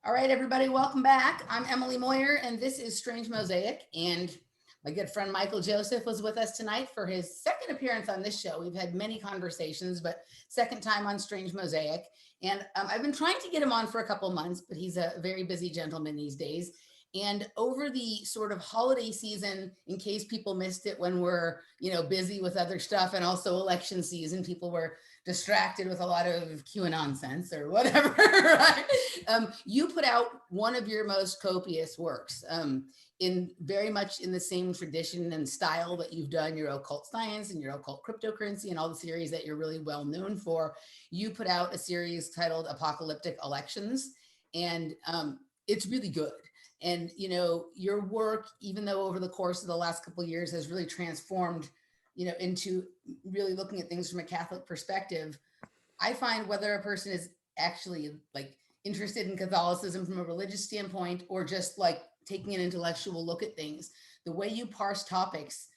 All right, everybody, welcome back. I'm Emily Moyer, and this is Strange Mosaic. And my good friend Michael Joseph was with us tonight for his second appearance on this show. We've had many conversations, but second time on Strange Mosaic. And I've been trying to get him on for a couple months, but he's a very busy gentleman these days. And over the sort of holiday season, in case people missed it when we're, busy with other stuff, and also election season, people were distracted with a lot of QAnon nonsense or whatever, right? You put out one of your most copious works, in very much in the same tradition and style that you've done your occult science and your occult cryptocurrency and all the series that you're really well known for. You put out a series titled Apocalyptic Elections, and it's really good. And your work, even though over the course of the last couple of years has really transformed, into really looking at things from a Catholic perspective, I find whether a person is actually like interested in Catholicism from a religious standpoint or just like taking an intellectual look at things, the way you parse topics,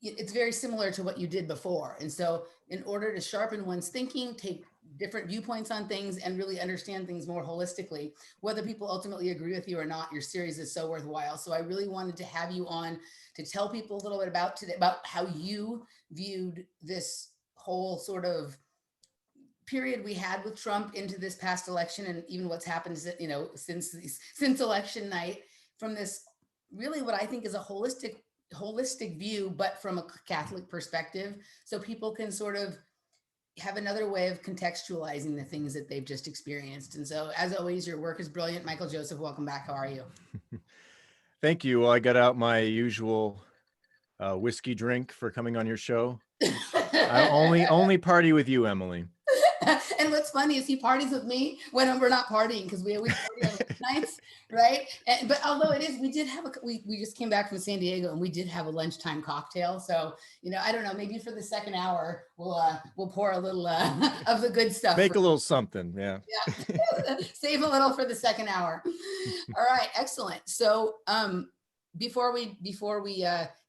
it's very similar to what you did before. And so in order to sharpen one's thinking, take different viewpoints on things, and really understand things more holistically, whether people ultimately agree with you or not, your series is so worthwhile. So I really wanted to have you on to tell people a little bit about today, about how you viewed this whole sort of period we had with Trump into this past election, and even what's happened, since election night, from this really what I think is a holistic view, but from a Catholic perspective, so people can sort of have another way of contextualizing the things that they've just experienced. And so, as always, your work is brilliant. Michael Joseph, welcome back. How are you? Thank you. Well, I got out my usual whiskey drink for coming on your show. I only party with you, Emily. And what's funny is he parties with me when we're not partying, because we always party on nights, right? But although we did have we just came back from San Diego, and we did have a lunchtime cocktail. So I don't know, maybe for the second hour we'll pour a little of the good stuff. Make a little something, yeah. Save a little for the second hour. All right, excellent. So before we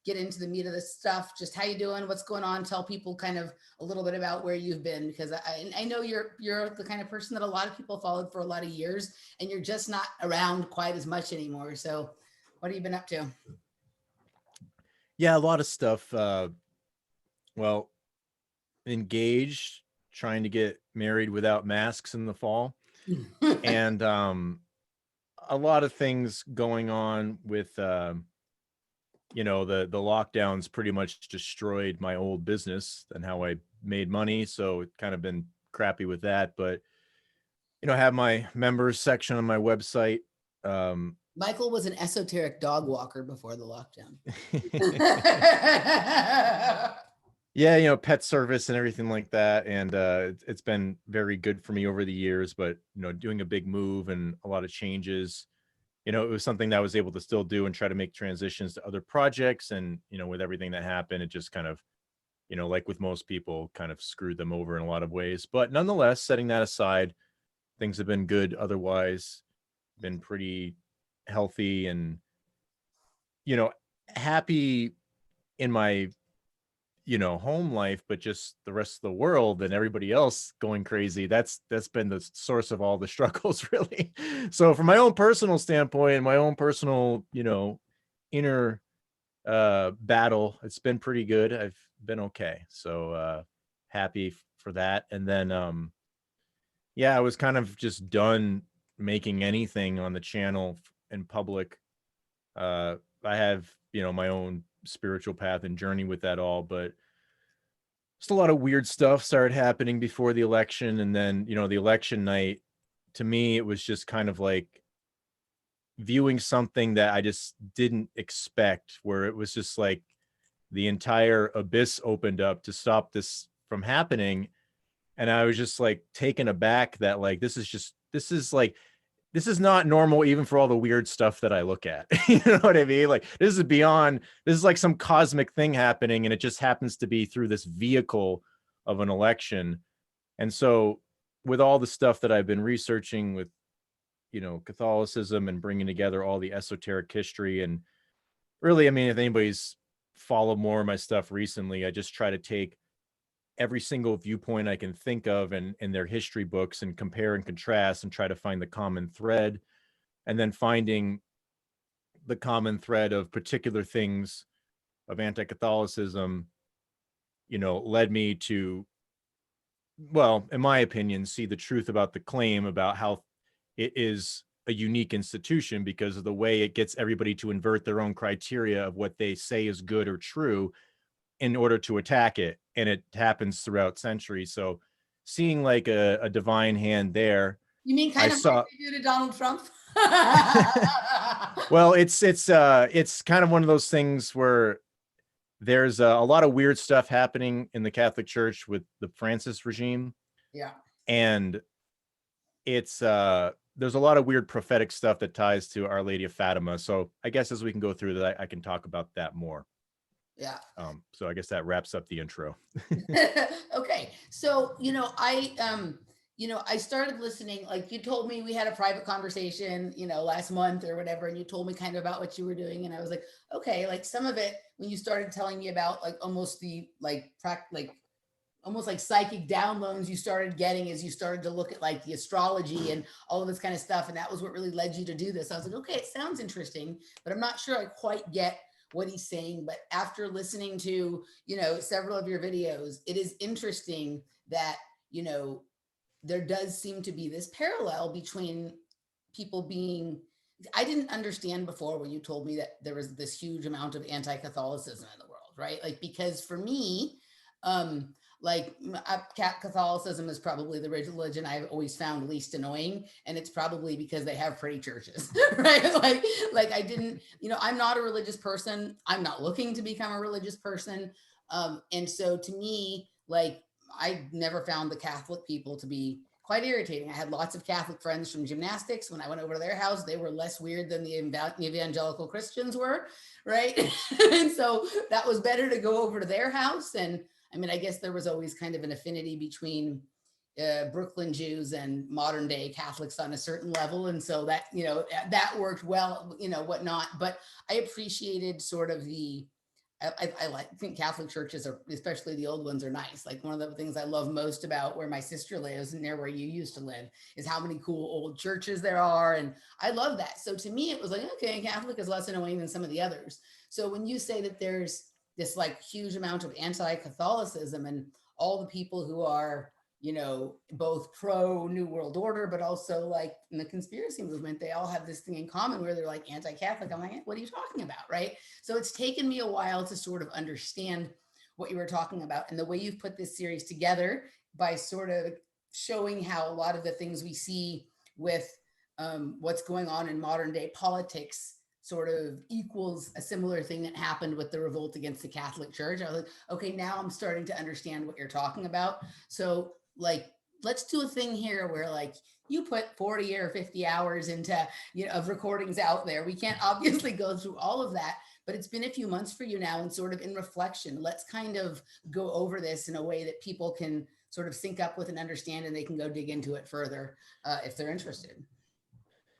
get into the meat of this stuff, just how you doing, what's going on, tell people kind of a little bit about where you've been, because I know you're the kind of person that a lot of people followed for a lot of years, and you're just not around quite as much anymore. So what have you been up to? Yeah, a lot of stuff. Well, engaged, trying to get married without masks in the fall. And a lot of things going on with the lockdowns pretty much destroyed my old business and how I made money, so it kind of been crappy with that. But I have my members section on my website. Michael was an esoteric dog walker before the lockdown. Yeah, pet service and everything like that. And it's been very good for me over the years. But, doing a big move and a lot of changes, it was something that I was able to still do and try to make transitions to other projects. And, with everything that happened, it just kind of, like with most people, kind of screwed them over in a lot of ways. But nonetheless, setting that aside, things have been good. Otherwise, been pretty healthy and, happy in my home life, but just the rest of the world and everybody else going crazy, that's been the source of all the struggles, really. So from my own personal standpoint, my own personal inner battle, it's been pretty good. I've been okay, so happy for that. And then I was kind of just done making anything on the channel in public. I have my own spiritual path and journey with that all, but just a lot of weird stuff started happening before the election. And then the election night, to me, it was just kind of like viewing something that I just didn't expect, where it was just like the entire abyss opened up to stop this from happening. And I was just like taken aback that like this is not normal, even for all the weird stuff that I look at. You know what I mean? Like this is like some cosmic thing happening, and it just happens to be through this vehicle of an election. And so with all the stuff that I've been researching with, Catholicism and bringing together all the esoteric history, and really, I mean, if anybody's followed more of my stuff recently, I just try to take every single viewpoint I can think of and their history books and compare and contrast and try to find the common thread. and then finding the common thread of particular things of anti-Catholicism, led me to, well, in my opinion, see the truth about the claim about how it is a unique institution because of the way it gets everybody to invert their own criteria of what they say is good or true in order to attack it. And it happens throughout centuries. So seeing like a divine hand there. You mean kind of like they do to Donald Trump? Well, it's kind of one of those things where there's a lot of weird stuff happening in the Catholic Church with the Francis regime. Yeah. And it's there's a lot of weird prophetic stuff that ties to Our Lady of Fatima. So I guess as we can go through that, I can talk about that more. Yeah. So I guess that wraps up the intro. Okay. So, I started listening, like you told me we had a private conversation, last month or whatever, and you told me kind of about what you were doing. And I was like, okay, like some of it, when you started telling me about like almost the almost like psychic downloads you started getting as you started to look at like the astrology and all of this kind of stuff. And that was what really led you to do this. I was like, okay, it sounds interesting, but I'm not sure I quite get what he's saying. But after listening to, several of your videos, it is interesting that, there does seem to be this parallel between people being, I didn't understand before when you told me that there was this huge amount of anti-Catholicism in the world, right? Like, because for me, Catholicism is probably the religion I've always found least annoying. And it's probably because they have pretty churches, right? Like I didn't, I'm not a religious person. I'm not looking to become a religious person. And so to me, like, I never found the Catholic people to be quite irritating. I had lots of Catholic friends from gymnastics. When I went over to their house, they were less weird than the evangelical Christians were, right? And so that was better to go over to their house. And I mean, I guess there was always kind of an affinity between Brooklyn Jews and modern day Catholics on a certain level. And so that, that worked well, whatnot. But I appreciated sort of I think Catholic churches are, especially the old ones, are nice. Like one of the things I love most about where my sister lives and near where you used to live is how many cool old churches there are. And I love that. So to me, it was like, okay, Catholic is less annoying than some of the others. So when you say that there's this like huge amount of anti-Catholicism and all the people who are, both pro New World Order, but also like in the conspiracy movement, they all have this thing in common where they're like anti-Catholic. I'm like, what are you talking about? Right. So it's taken me a while to sort of understand what you were talking about, and the way you've put this series together by sort of showing how a lot of the things we see with what's going on in modern day politics sort of equals a similar thing that happened with the revolt against the Catholic Church. I was like, okay, now I'm starting to understand what you're talking about. So like, let's do a thing here where like you put 40 or 50 hours into, of recordings out there. We can't obviously go through all of that, but it's been a few months for you now. And sort of in reflection, let's kind of go over this in a way that people can sort of sync up with and understand, and they can go dig into it further if they're interested.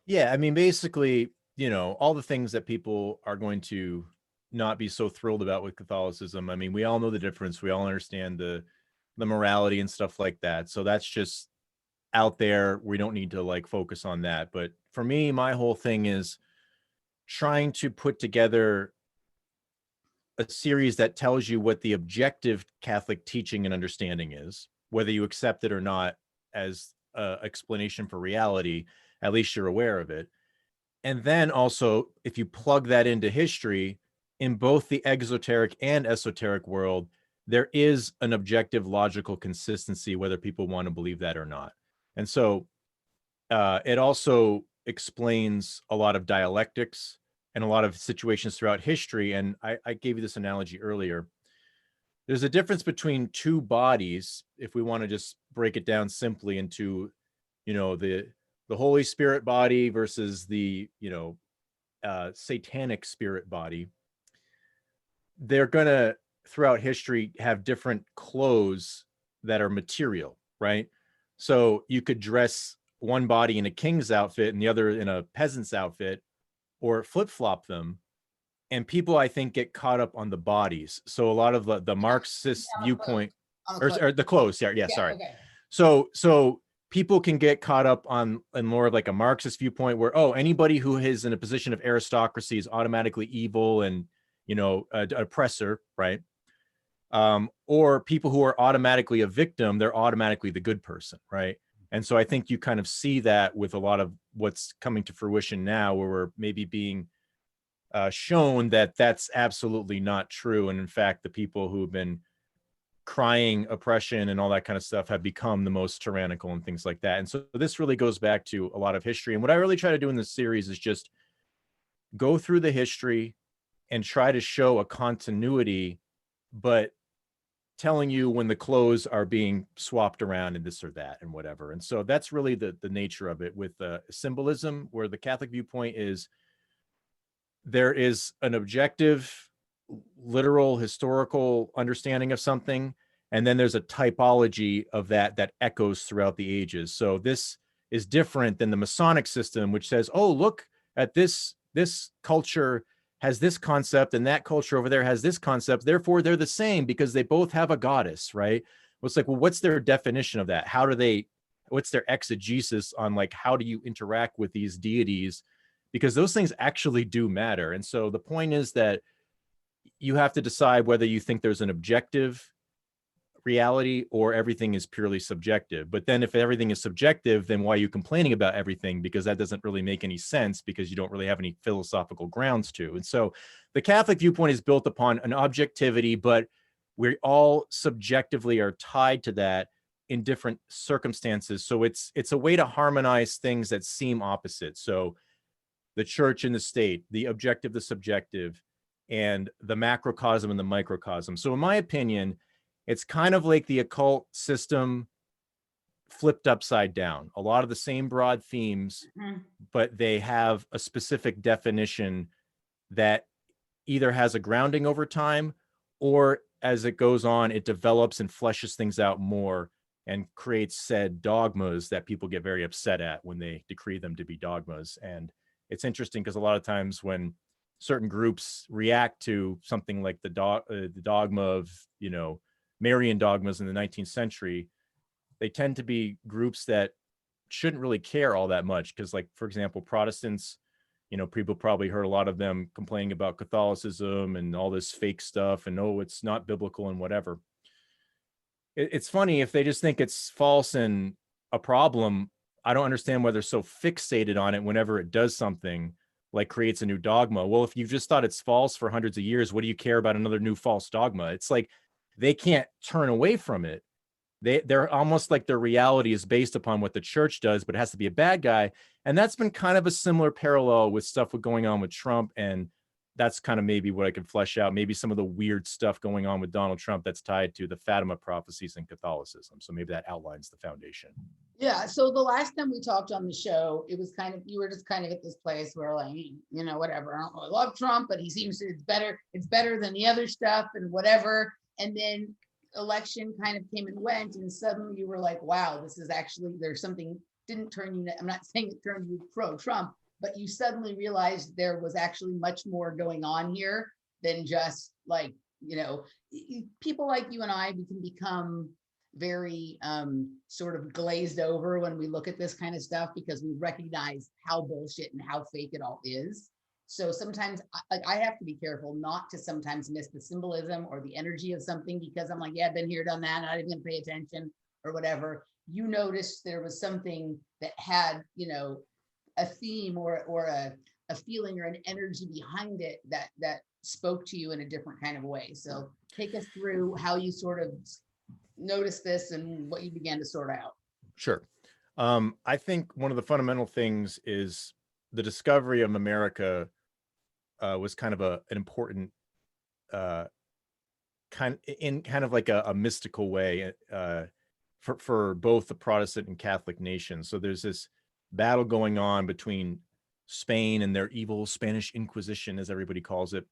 Yeah. I mean, basically, all the things that people are going to not be so thrilled about with Catholicism. I mean, we all know the difference. We all understand the morality and stuff like that. So that's just out there. We don't need to like focus on that. But for me, my whole thing is trying to put together a series that tells you what the objective Catholic teaching and understanding is, whether you accept it or not as an explanation for reality, at least you're aware of it. And then also, if you plug that into history, in both the exoteric and esoteric world, there is an objective logical consistency, whether people want to believe that or not. And so it also explains a lot of dialectics and a lot of situations throughout history. And I gave you this analogy earlier. There's a difference between two bodies, if we want to just break it down simply into, the Holy Spirit body versus the, satanic spirit body. They're going to, throughout history, have different clothes that are material, right? So you could dress one body in a king's outfit and the other in a peasant's outfit, or flip-flop them. And people, I think, get caught up on the bodies. So a lot of the Marxist viewpoint, or the clothes. Yeah, sorry. Okay. So people can get caught up on more of like a Marxist viewpoint where, oh, anybody who is in a position of aristocracy is automatically evil and, you know, an oppressor, right? Or people who are automatically a victim, they're automatically the good person, right? And so I think you kind of see that with a lot of what's coming to fruition now, where we're maybe being shown that that's absolutely not true. And in fact, the people who have been crying oppression and all that kind of stuff have become the most tyrannical and things like that. And so this really goes back to a lot of history. And what I really try to do in this series is just go through the history and try to show a continuity, but telling you when the clothes are being swapped around and this or that and whatever. And so that's really the nature of it with symbolism, where the Catholic viewpoint is there is an objective, literal, historical understanding of something, and then there's a typology of that echoes throughout the ages. So this is different than the Masonic system, which says, oh, look at this culture has this concept and that culture over there has this concept, therefore they're the same because they both have a goddess, right? Well, it's like, well, what's their definition of that? What's their exegesis on, like, how do you interact with these deities? Because those things actually do matter. And so the point is that you have to decide whether you think there's an objective reality or everything is purely subjective. But then if everything is subjective, then why are you complaining about everything? Because that doesn't really make any sense, because you don't really have any philosophical grounds to. And so the Catholic viewpoint is built upon an objectivity, but we all subjectively are tied to that in different circumstances. So it's a way to harmonize things that seem opposite. So the church and the state, the objective, the subjective, and the macrocosm and the microcosm. So in my opinion, it's kind of like the occult system flipped upside down. A lot of the same broad themes, but they have a specific definition that either has a grounding over time, or as it goes on, it develops and fleshes things out more and creates said dogmas that people get very upset at when they decree them to be dogmas. And it's interesting because a lot of times when certain groups react to something like the dogma of, you know, Marian dogmas in the 19th century, they tend to be groups that shouldn't really care all that much. Because, like, for example, Protestants, you know, people probably heard a lot of them complaining about Catholicism and all this fake stuff and, oh, it's not biblical and whatever. It's funny, if they just think it's false and a problem, I don't understand why they're so fixated on it whenever it does something like creates a new dogma. Well, if you've just thought it's false for hundreds of years, what do you care about another new false dogma? It's like they can't turn away from it. They're almost like their reality is based upon what the church does, but it has to be a bad guy. And that's been kind of a similar parallel with stuff going on with Trump. And that's kind of maybe what I could flesh out. Maybe some of the weird stuff going on with Donald Trump that's tied to the Fatima Prophecies in Catholicism. So maybe that outlines the foundation. Yeah. So the last time we talked on the show, it was kind of, you were just kind of at this place where, like, you know, whatever. I don't really love Trump, but he seems to, it's better than the other stuff and whatever. And then election kind of came and went, and suddenly you were like, wow, this is actually, there's something, didn't turn you, I'm not saying it turned you pro-Trump, but you suddenly realized there was actually much more going on here than just, like, you know, people like you and I, we can become very sort of glazed over when we look at this kind of stuff, because we recognize how bullshit and how fake it all is. So sometimes, like, I have to be careful not to sometimes miss the symbolism or the energy of something, because I'm like, yeah, I've been here, done that, not even gonna pay attention or whatever. You noticed there was something that had, you know, a theme or a feeling or an energy behind it that spoke to you in a different kind of way. So take us through how you sort of noticed this and what you began to sort out. Sure. I think one of the fundamental things is the discovery of America was kind of an important kind of like a mystical way for both the Protestant and Catholic nations. So there's this battle going on between Spain and their evil Spanish Inquisition, as everybody calls it,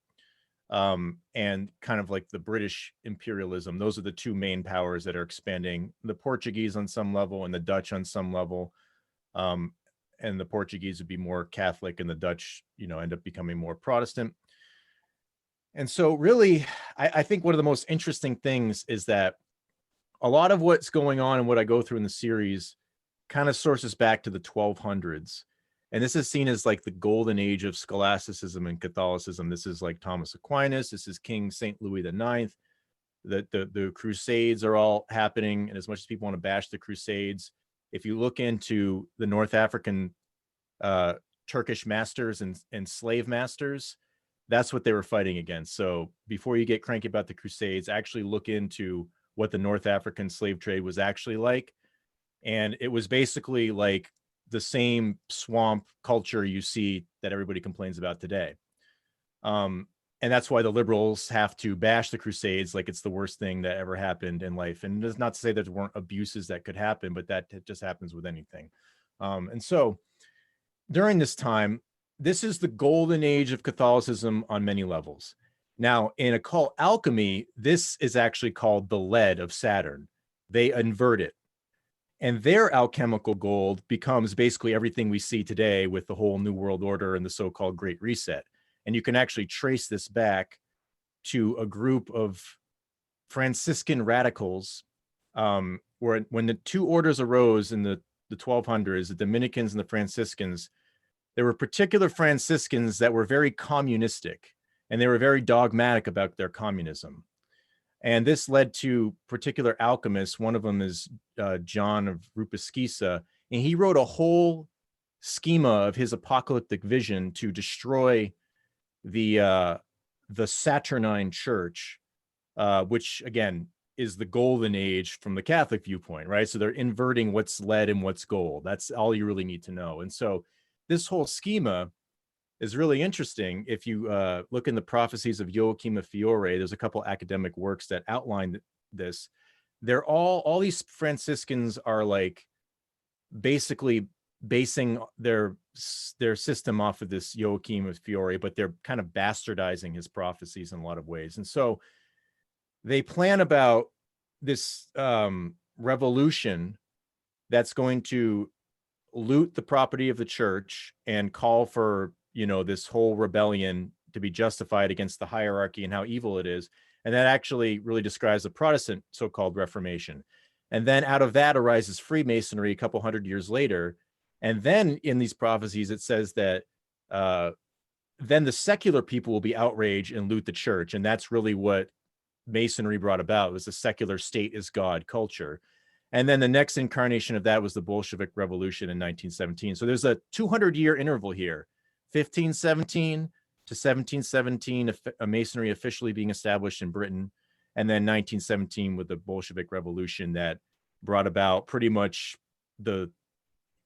and kind of like the British imperialism. Those are the two main powers that are expanding. The Portuguese on some level and the Dutch on some level. And the Portuguese would be more Catholic and the Dutch, you know, end up becoming more Protestant. And so really, I think one of the most interesting things is that a lot of what's going on and what I go through in the series kind of sources back to the 1200s. And this is seen as like the golden age of scholasticism and Catholicism. This is like Thomas Aquinas. This is King St. Louis IX. The Crusades are all happening. And as much as people want to bash the Crusades, if you look into the North African Turkish masters and slave masters, that's what they were fighting against. So before you get cranky about the Crusades, actually look into what the North African slave trade was actually like. And it was basically like the same swamp culture you see that everybody complains about today. And that's why the liberals have to bash the Crusades like it's the worst thing that ever happened in life. And it's not to say that there weren't abuses that could happen, but that just happens with anything. And so during this time, this is the golden age of Catholicism on many levels. Now, in occult alchemy, this is actually called the lead of Saturn. They invert it. And their alchemical gold becomes basically everything we see today with the whole New World Order and the so-called Great Reset. And you can actually trace this back to a group of Franciscan radicals, where when the two orders arose in the 1200s, the Dominicans and the Franciscans, there were particular Franciscans that were very communistic, and they were very dogmatic about their communism. And this led to particular alchemists. One of them is John of Rupiskisa, and he wrote a whole schema of his apocalyptic vision to destroy the Saturnine Church, which again is the golden age from the Catholic viewpoint, right? So they're inverting what's lead and what's gold. That's all you really need to know. And so this whole schema is really interesting. If you look in the prophecies of Joachim of Fiore, there's a couple academic works that outline this. They're all these Franciscans are like basically basing their system off of this Joachim of Fiore, but they're kind of bastardizing his prophecies in a lot of ways. And so they plan about this revolution that's going to loot the property of the church and call for, you know, this whole rebellion to be justified against the hierarchy and how evil it is. And that actually really describes the Protestant so-called Reformation. And then out of that arises Freemasonry a couple hundred years later. And then in these prophecies, it says that then the secular people will be outraged and loot the church. And that's really what Masonry brought about, was the secular state is God culture. And then the next incarnation of that was the Bolshevik Revolution in 1917. So there's a 200-year interval here, 1517 to 1717, a Masonry officially being established in Britain, and then 1917 with the Bolshevik Revolution that brought about pretty much the,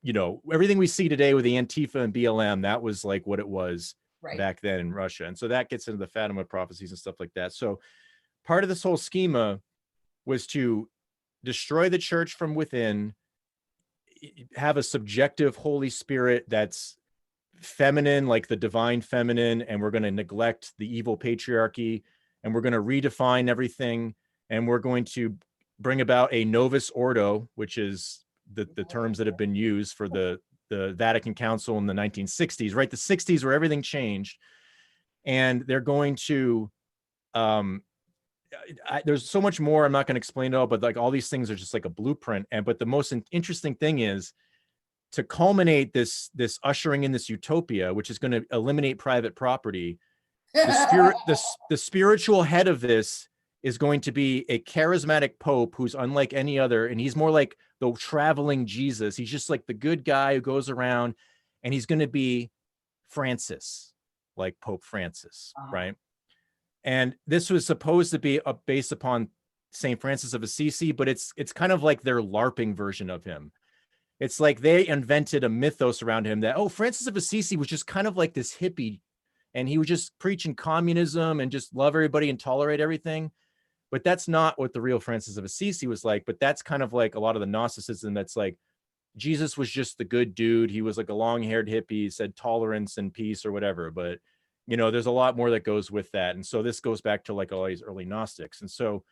you know, everything we see today with the Antifa and BLM, that was like what it was back then in Russia. And so that gets into the Fatima Prophecies and stuff like that. So part of this whole schema was to destroy the church from within, have a subjective Holy Spirit that's feminine, like the divine feminine, and we're going to neglect the evil patriarchy, and we're going to redefine everything, and we're going to bring about a Novus Ordo, which is the terms that have been used for the Vatican Council in the 1960s, right? The 60s where everything changed. And they're going to there's so much more I'm not going to explain it all, but like all these things are just like a blueprint. And but the most interesting thing is to culminate this ushering in this utopia, which is going to eliminate private property. The spiritual head of this is going to be a charismatic pope who's unlike any other, and he's more like the traveling Jesus. He's just like the good guy who goes around, and he's going to be Francis, like Pope Francis, right? And this was supposed to be based upon St. Francis of Assisi, but it's kind of like their LARPing version of him. It's like they invented a mythos around him that, oh, Francis of Assisi was just kind of like this hippie, and he was just preaching communism and just love everybody and tolerate everything. But that's not what the real Francis of Assisi was like. But that's kind of like a lot of the Gnosticism that's like, Jesus was just the good dude. He was like a long-haired hippie, said tolerance and peace or whatever. But, you know, there's a lot more that goes with that. And so this goes back to like all these early Gnostics. And so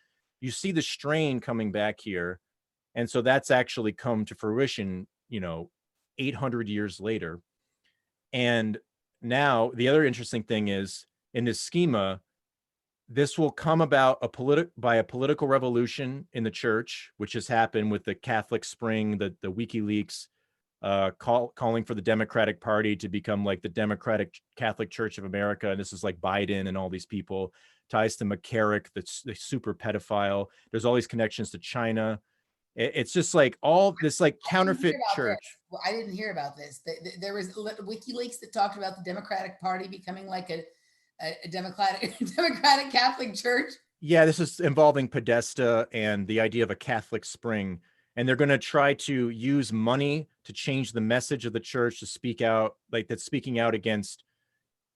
you see the strain coming back here. And so that's actually come to fruition, you know, 800 years later. And now the other interesting thing is in this schema, this will come about by a political revolution in the church, which has happened with the Catholic Spring, the Wikileaks, calling for the Democratic Party to become like the Democratic Catholic Church of America. And this is like Biden and all these people, ties to McCarrick, that's the super pedophile. There's all these connections to China. It's just like all this like counterfeit church. Well, I didn't hear about this. There was WikiLeaks that talked about the Democratic Party becoming like a democratic Catholic church. Yeah, this is involving Podesta and the idea of a Catholic Spring. And they're going to try to use money to change the message of the church to speak out, like that's speaking out against,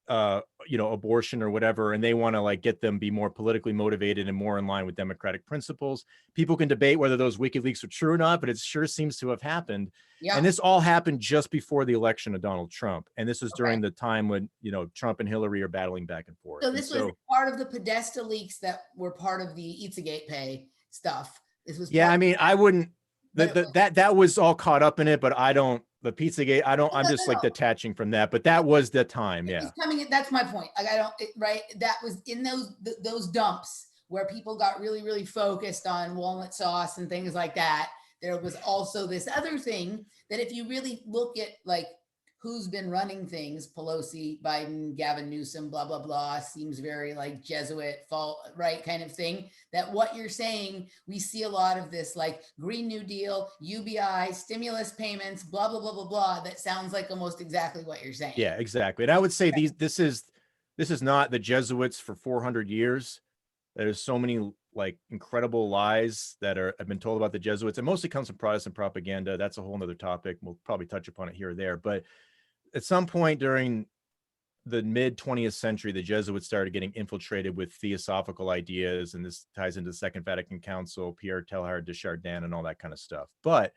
abortion or whatever. And they want to like get them be more politically motivated and more in line with democratic principles. People can debate whether those WikiLeaks are true or not, but it sure seems to have happened. Yeah. And this all happened just before the election of Donald Trump. And this is during the time when, Trump and Hillary are battling back and forth. So this was part of the Podesta leaks that were part of the Pizzagate pay stuff. This was I wouldn't, that was all caught up in it, but I don't, the Pizzagate, I'm just like detaching from that, but that was the time. Yeah. That's my point. Like, right. That was in those dumps where people got really, really focused on walnut sauce and things like that. There was also this other thing that if you really look at like who's been running things, Pelosi, Biden, Gavin Newsom, blah, blah, blah, seems very like Jesuit fault, right? Kind of thing, that what you're saying, we see a lot of this like Green New Deal, UBI, stimulus payments, blah, blah, blah, blah, blah. That sounds like almost exactly what you're saying. Yeah, exactly. And I would say this is not the Jesuits for 400 years. There's so many like incredible lies that have been told about the Jesuits. It mostly comes from Protestant propaganda. That's a whole nother topic. We'll probably touch upon it here or there, but at some point during the mid 20th century, the Jesuits started getting infiltrated with theosophical ideas. And this ties into the Second Vatican Council, Pierre Teilhard de Chardin and all that kind of stuff. But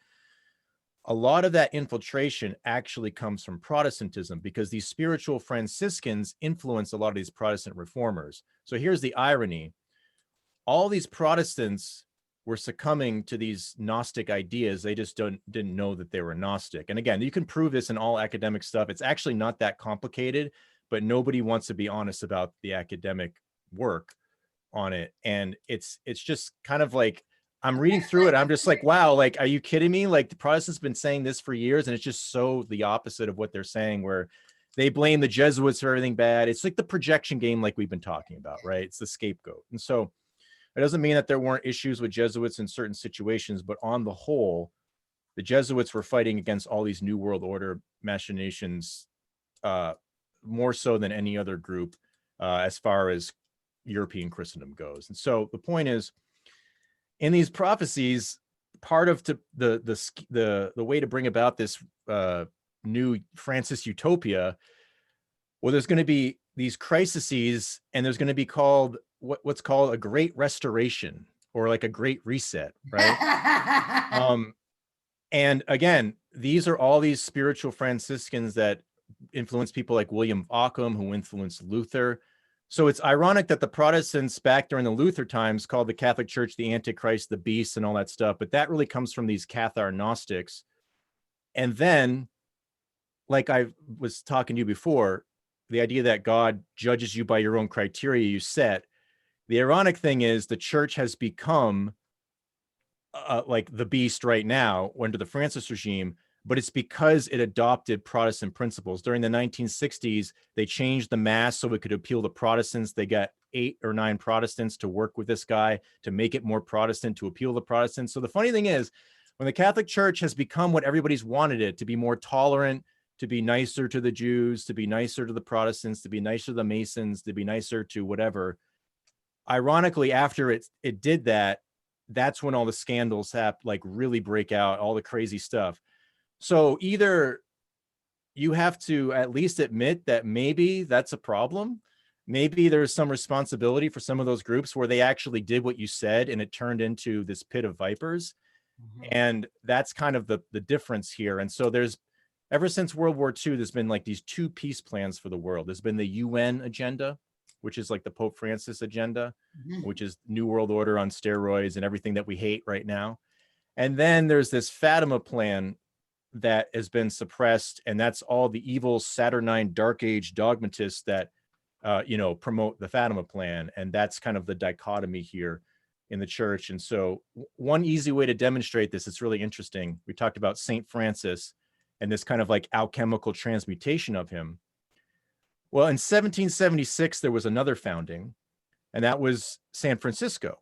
a lot of that infiltration actually comes from Protestantism because these spiritual Franciscans influence a lot of these Protestant reformers. So here's the irony. All these Protestants were succumbing to these Gnostic ideas. They just didn't know that they were Gnostic. And again, you can prove this in all academic stuff. It's actually not that complicated, but nobody wants to be honest about the academic work on it. And it's just kind of like, I'm reading through it. I'm just like, wow, like, are you kidding me? Like the Protestants been saying this for years. And it's just so the opposite of what they're saying, where they blame the Jesuits for everything bad. It's like the projection game, like we've been talking about, right? It's the scapegoat. And so it doesn't mean that there weren't issues with Jesuits in certain situations, but on the whole, the Jesuits were fighting against all these New World Order machinations more so than any other group as far as European Christendom goes. And so the point is, in these prophecies, part of the way to bring about this new Francis utopia, well, there's going to be these crises, and there's going to be called what's called a great restoration or like a great reset, right? And again, these are all these spiritual Franciscans that influence people like William Ockham, who influenced Luther. So it's ironic that the Protestants back during the Luther times called the Catholic Church the Antichrist, the beast, and all that stuff. But that really comes from these Cathar Gnostics. And then, like I was talking to you before, the idea that God judges you by your own criteria you set. The ironic thing is the church has become like the beast right now under the Francis regime, but it's because it adopted Protestant principles. During the 1960s, they changed the mass so it could appeal to Protestants. They got 8 or 9 Protestants to work with this guy to make it more Protestant, to appeal to Protestants. So the funny thing is, when the Catholic Church has become what everybody's wanted it to be, more tolerant, to be nicer to the Jews, to be nicer to the Protestants, to be nicer to the Masons, to be nicer to whatever. Ironically, after it did that, that's when all the scandals have like really break out, all the crazy stuff. So either you have to at least admit that maybe that's a problem. Maybe there's some responsibility for some of those groups where they actually did what you said and it turned into this pit of vipers. Mm-hmm. And that's kind of the difference here. And so there's, ever since World War II, there's been like these 2 peace plans for the world. There's been the UN agenda, which is like the Pope Francis agenda, mm-hmm. which is New World Order on steroids and everything that we hate right now. And then there's this Fatima plan that has been suppressed. And that's all the evil Saturnine Dark Age dogmatists that promote the Fatima plan. And that's kind of the dichotomy here in the church. And so one easy way to demonstrate this, it's really interesting. We talked about St. Francis and this kind of like alchemical transmutation of him. Well, in 1776, there was another founding, and that was San Francisco,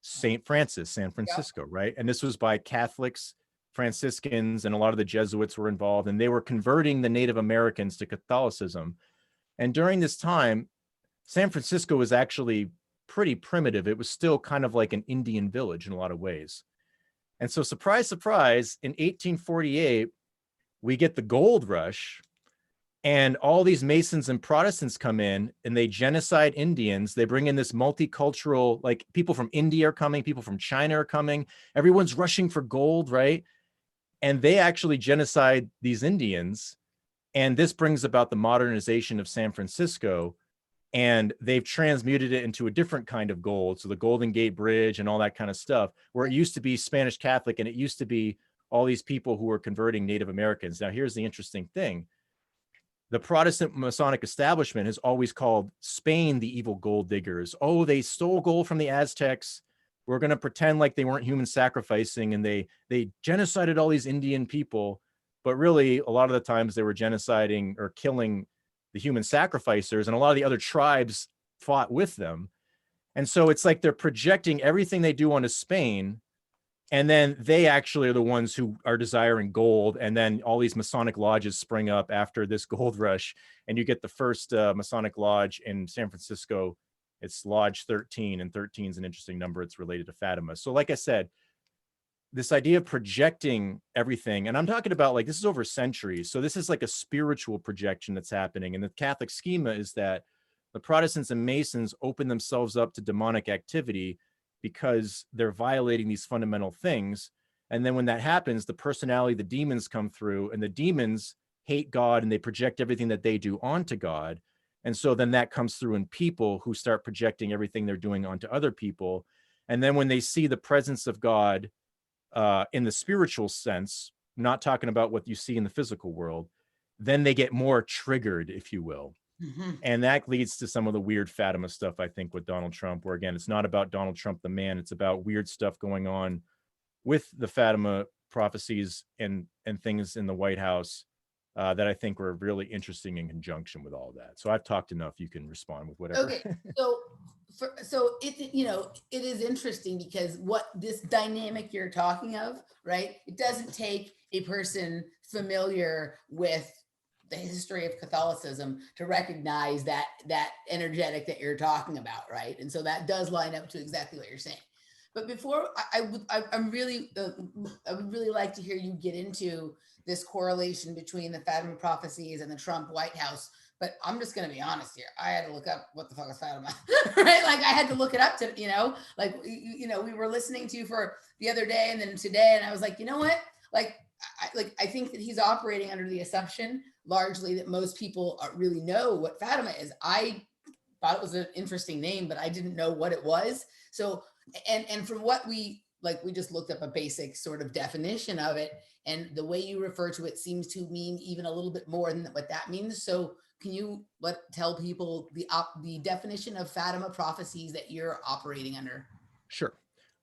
St. Francis, San Francisco, right? And this was by Catholics, Franciscans, and a lot of the Jesuits were involved, and they were converting the Native Americans to Catholicism. And during this time, San Francisco was actually pretty primitive. It was still kind of like an Indian village in a lot of ways. And so surprise, surprise, in 1848, we get the gold rush, and all these Masons and Protestants come in and they genocide Indians. They bring in this multicultural, like people from India are coming, people from China are coming. Everyone's rushing for gold, right? And they actually genocide these Indians. And this brings about the modernization of San Francisco. And they've transmuted it into a different kind of gold. So the Golden Gate Bridge and all that kind of stuff, where it used to be Spanish Catholic and it used to be all these people who were converting Native Americans. Now, here's the interesting thing. The Protestant Masonic establishment has always called Spain the evil gold diggers. Oh, they stole gold from the Aztecs. We're going to pretend like they weren't human sacrificing, and they genocided all these Indian people. But really, a lot of the times they were genociding or killing the human sacrificers, and a lot of the other tribes fought with them. And so it's like they're projecting everything they do onto Spain, and then they actually are the ones who are desiring gold. And then all these Masonic lodges spring up after this gold rush. And you get the first Masonic lodge in San Francisco. It's Lodge 13, and 13 is an interesting number. It's related to Fatima. So like I said, this idea of projecting everything, and I'm talking about like, this is over centuries. So this is like a spiritual projection that's happening. And the Catholic schema is that the Protestants and Masons open themselves up to demonic activity because they're violating these fundamental things. And then when that happens, the personality, the demons come through, and the demons hate God and they project everything that they do onto God. And so then that comes through in people who start projecting everything they're doing onto other people. And then when they see the presence of God in the spiritual sense, not talking about what you see in the physical world, then they get more triggered, if you will. Mm-hmm. And that leads to some of the weird Fatima stuff, I think, with Donald Trump, where again, it's not about Donald Trump, the man, it's about weird stuff going on with the Fatima prophecies and things in the White House that I think were really interesting in conjunction with all that. So I've talked enough. You can respond with whatever. Okay. So it is interesting because what this dynamic you're talking of, right? It doesn't take a person familiar with the history of Catholicism to recognize that energetic that you're talking about, right? And so that does line up to exactly what you're saying. But before I would really like to hear you get into this correlation between the Fatima prophecies and the Trump White House. But I'm just going to be honest here. I had to look up what the fuck is Fatima, right? Like I had to look it up to, we were listening to you for the other day and then today, and I was like, you know what? I think that he's operating under the assumption largely that most people really know what Fatima is. I thought it was an interesting name, but I didn't know what it was. So, and from what we just looked up a basic sort of definition of it, and the way you refer to it seems to mean even a little bit more than what that means. So can you tell people the definition of Fatima prophecies that you're operating under? Sure.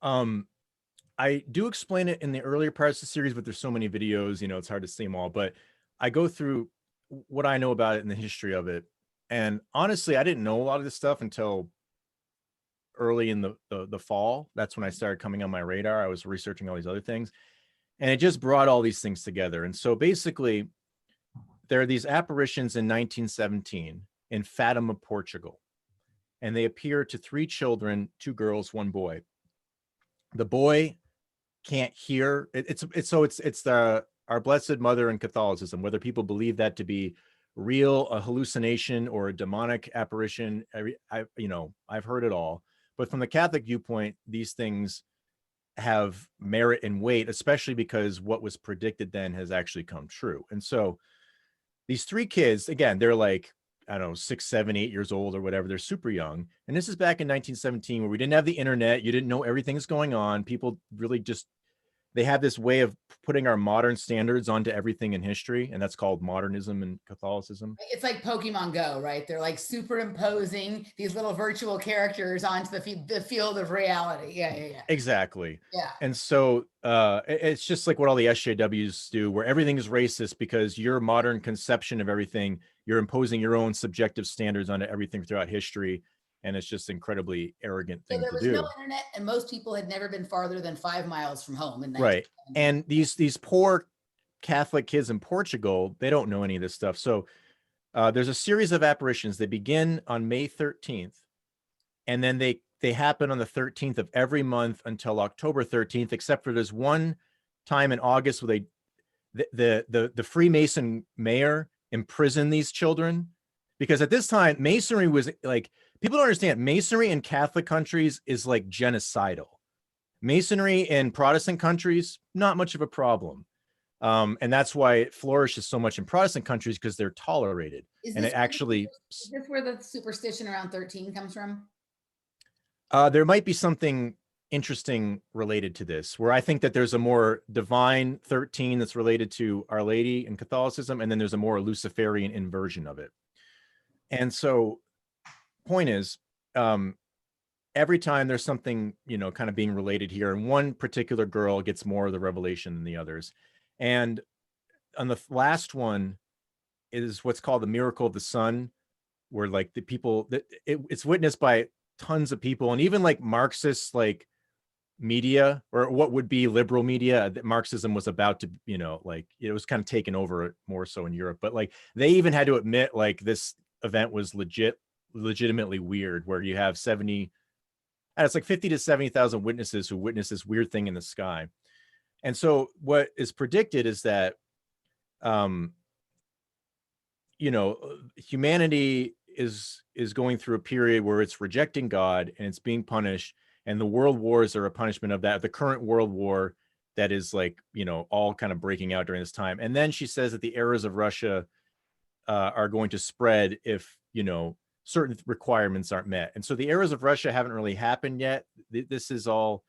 I do explain it in the earlier parts of the series, but there's so many videos, it's hard to see them all, but I go through what I know about it and the history of it. And honestly, I didn't know a lot of this stuff until early in the fall. That's when I started coming on my radar. I was researching all these other things, and it just brought all these things together. And so basically there are these apparitions in 1917 in Fatima, Portugal, and they appear to 3 children, 2 girls, 1 boy. The boy can't hear. It's our Blessed Mother in Catholicism, whether people believe that to be real, a hallucination, or a demonic apparition. I've heard it all. But from the Catholic viewpoint, these things have merit and weight, especially because what was predicted then has actually come true. And so these 3 kids, again, they're like, I don't know, 6, 7, 8 years old or whatever. They're super young. And this is back in 1917 where we didn't have the internet. You didn't know everything's going on. People really just, they have this way of putting our modern standards onto everything in history, and that's called modernism and Catholicism. It's like Pokemon Go, right? They're like superimposing these little virtual characters onto the field of reality. Yeah. Exactly. Yeah. And so it's just like what all the SJWs do, where everything is racist because your modern conception of everything, you're imposing your own subjective standards onto everything throughout history. And it's just incredibly arrogant So thing there to was no do. internet, and most people had never been farther than 5 miles from home in Right. 1970. And these poor Catholic kids in Portugal, they don't know any of this stuff. So there's a series of apparitions. They begin on May 13th, and then they happen on the 13th of every month until October 13th, except for there's one time in August where the Freemason mayor imprisoned these children, because at this time Masonry was like, people don't understand, Masonry in Catholic countries is like genocidal. Masonry in Protestant countries, not much of a problem. And that's why it flourishes so much in Protestant countries, because they're tolerated. And it actually, is this where the superstition around 13 comes from? there might be something interesting related to this, where I think that there's a more divine 13 that's related to Our Lady in Catholicism, and then there's a more Luciferian inversion of it. And so, point is, every time there's something, you know, kind of being related here, and one particular girl gets more of the revelation than the others. And on the last one is what's called the miracle of the sun, where like the people that it's witnessed by tons of people, and even like Marxist like media, or what would be liberal media, that Marxism was about to, you know, like it was kind of taken over more so in Europe, but like they even had to admit like this event was legitimately weird, where you have 70, and it's like 50 to 70,000 witnesses who witness this weird thing in the sky. And so what is predicted is that, you know, humanity is going through a period where it's rejecting God and it's being punished, and the world wars are a punishment of that. The current world war that is like, you know, all kind of breaking out during this time. And then she says that the errors of Russia are going to spread if, you know, certain requirements aren't met. And so the errors of Russia haven't really happened yet. This is all,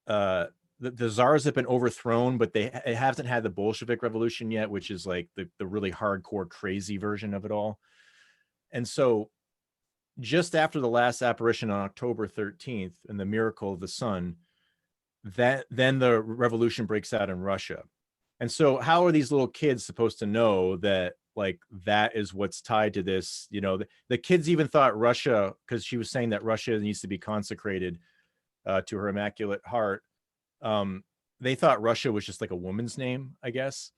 the czars have been overthrown, but it hasn't had the Bolshevik Revolution yet, which is like the really hardcore, crazy version of it all. And so just after the last apparition on October 13th and the miracle of the sun, then the revolution breaks out in Russia. And so how are these little kids supposed to know that like that is what's tied to this? You know, the kids even thought Russia, because she was saying that Russia needs to be consecrated to her Immaculate Heart. They thought Russia was just like a woman's name, I guess.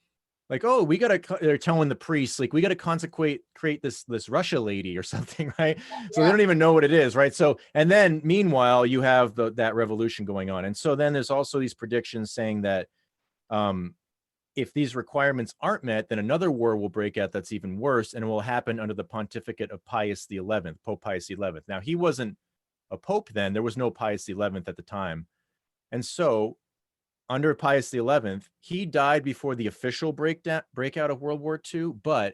Like, oh, they're telling the priests, like, we got to create this Russia lady or something, right? Yeah. So they don't even know what it is, right? So, and then meanwhile, you have that revolution going on. And so then there's also these predictions saying that if these requirements aren't met, then another war will break out that's even worse, and it will happen under the pontificate of Pius XI, Pope Pius XI. Now, he wasn't a pope then. There was no Pius XI at the time. And so under Pius XI, he died before the official breakout of World War II, but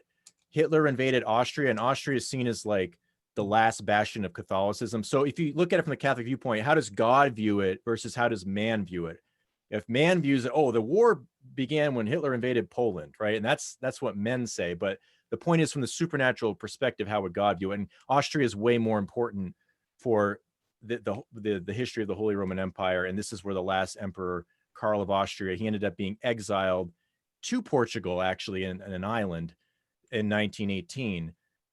Hitler invaded Austria, and Austria is seen as like the last bastion of Catholicism. So if you look at it from the Catholic viewpoint, how does God view it versus how does man view it? If man views it, oh, the war began when Hitler invaded Poland, right? And that's what men say. But the point is, from the supernatural perspective, how would God view it? And Austria is way more important for the history of the Holy Roman Empire. And this is where the last emperor, Karl of Austria, he ended up being exiled to Portugal, actually, in an island in 1918.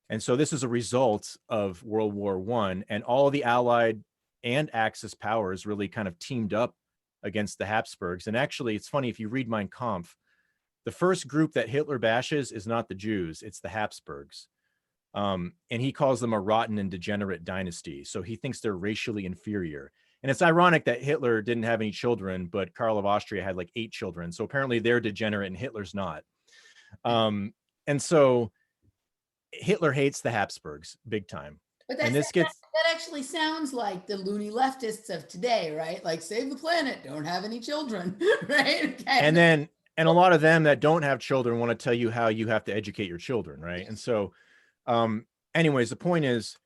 And so this is a result of World War I, and all the Allied and Axis powers really kind of teamed up against the Habsburgs. And actually, it's funny, if you read Mein Kampf, the first group that Hitler bashes is not the Jews, it's the Habsburgs. And he calls them a rotten and degenerate dynasty. So he thinks they're racially inferior. And it's ironic that Hitler didn't have any children, but Karl of Austria had like 8 children. So apparently they're degenerate and Hitler's not. And so Hitler hates the Habsburgs big time. But that actually sounds like the loony leftists of today, right? Like, save the planet, don't have any children, right? And a lot of them that don't have children want to tell you how you have to educate your children, right? And so anyways, the point is,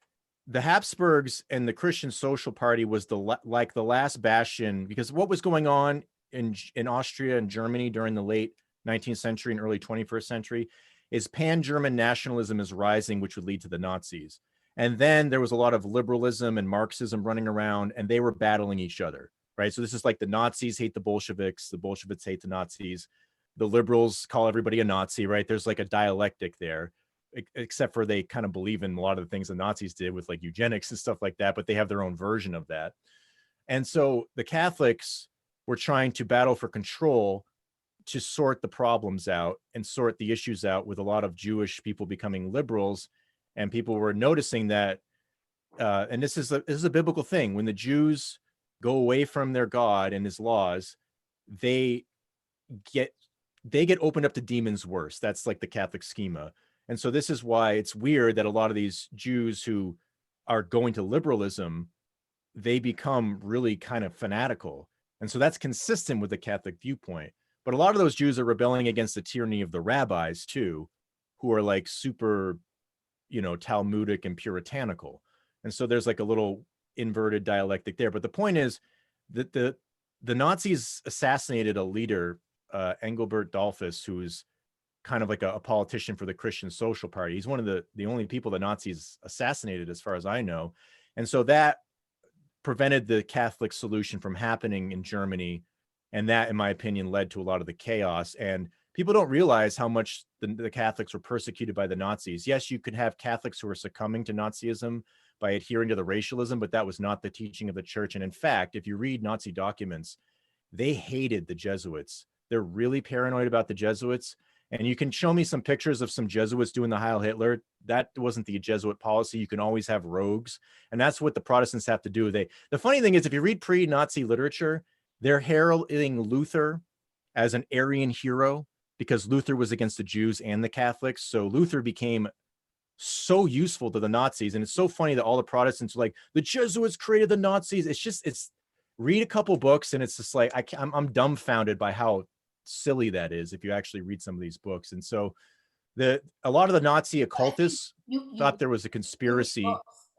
the Habsburgs and the Christian Social Party was the last bastion, because what was going on in Austria and Germany during the late 19th century and early 21st century is pan-German nationalism is rising, which would lead to the Nazis. And then there was a lot of liberalism and Marxism running around, and they were battling each other, right? So this is like the Nazis hate the Bolsheviks hate the Nazis, the liberals call everybody a Nazi, right? There's like a dialectic there, except for they kind of believe in a lot of the things the Nazis did with like eugenics and stuff like that, but they have their own version of that. And so the Catholics were trying to battle for control to sort the problems out and sort the issues out, with a lot of Jewish people becoming liberals. And people were noticing that, and this is a biblical thing, when the Jews go away from their God and his laws, they get opened up to demons worse. That's like the Catholic schema. And so this is why it's weird that a lot of these Jews who are going to liberalism, they become really kind of fanatical. And so that's consistent with the Catholic viewpoint. But a lot of those Jews are rebelling against the tyranny of the rabbis too, who are like super, Talmudic and puritanical. And so there's like a little inverted dialectic there. But the point is that the Nazis assassinated a leader, Engelbert Dollfuss, who is kind of like a politician for the Christian Social Party. He's one of the only people the Nazis assassinated, as far as I know. And so that prevented the Catholic solution from happening in Germany. And that, in my opinion, led to a lot of the chaos. And people don't realize how much the Catholics were persecuted by the Nazis. Yes, you could have Catholics who were succumbing to Nazism by adhering to the racialism, but that was not the teaching of the church. And in fact, if you read Nazi documents, they hated the Jesuits. They're really paranoid about the Jesuits. And you can show me some pictures of some Jesuits doing the Heil Hitler. That wasn't the Jesuit policy. You can always have rogues. And that's what the Protestants have to do. The funny thing is, if you read pre-Nazi literature, they're heralding Luther as an Aryan hero because Luther was against the Jews and the Catholics. So Luther became so useful to the Nazis. And it's so funny that all the Protestants are like, the Jesuits created the Nazis. It's read a couple books and it's just like, I'm dumbfounded by how silly that is if you actually read some of these books. And so a lot of the Nazi occultists thought there was a conspiracy.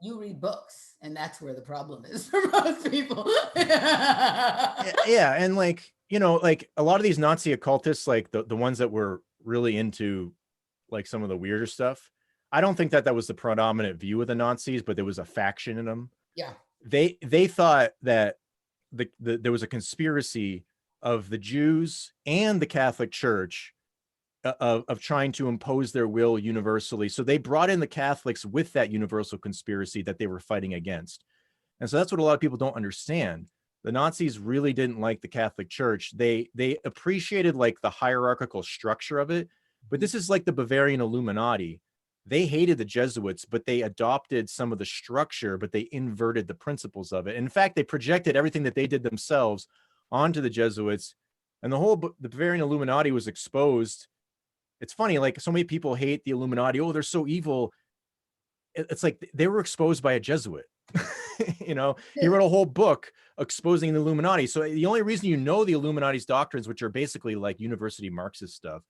You read books, and that's where the problem is for most people. Yeah, and like a lot of these Nazi occultists, like the ones that were really into like some of the weirder stuff, I don't think that was the predominant view of the Nazis, but there was a faction in them. Yeah, they thought that there was a conspiracy of the Jews and the Catholic Church of trying to impose their will universally. So they brought in the Catholics with that universal conspiracy that they were fighting against. And so that's what a lot of people don't understand. The Nazis really didn't like the Catholic Church. They appreciated like the hierarchical structure of it, but this is like the Bavarian Illuminati. They hated the Jesuits, but they adopted some of the structure, but they inverted the principles of it. In fact, they projected everything that they did themselves onto the Jesuits, and the Bavarian Illuminati was exposed. It's funny, like so many people hate the Illuminati. Oh, they're so evil. It's like they were exposed by a Jesuit. He wrote a whole book exposing the Illuminati. So the only reason the Illuminati's doctrines, which are basically like university Marxist stuff,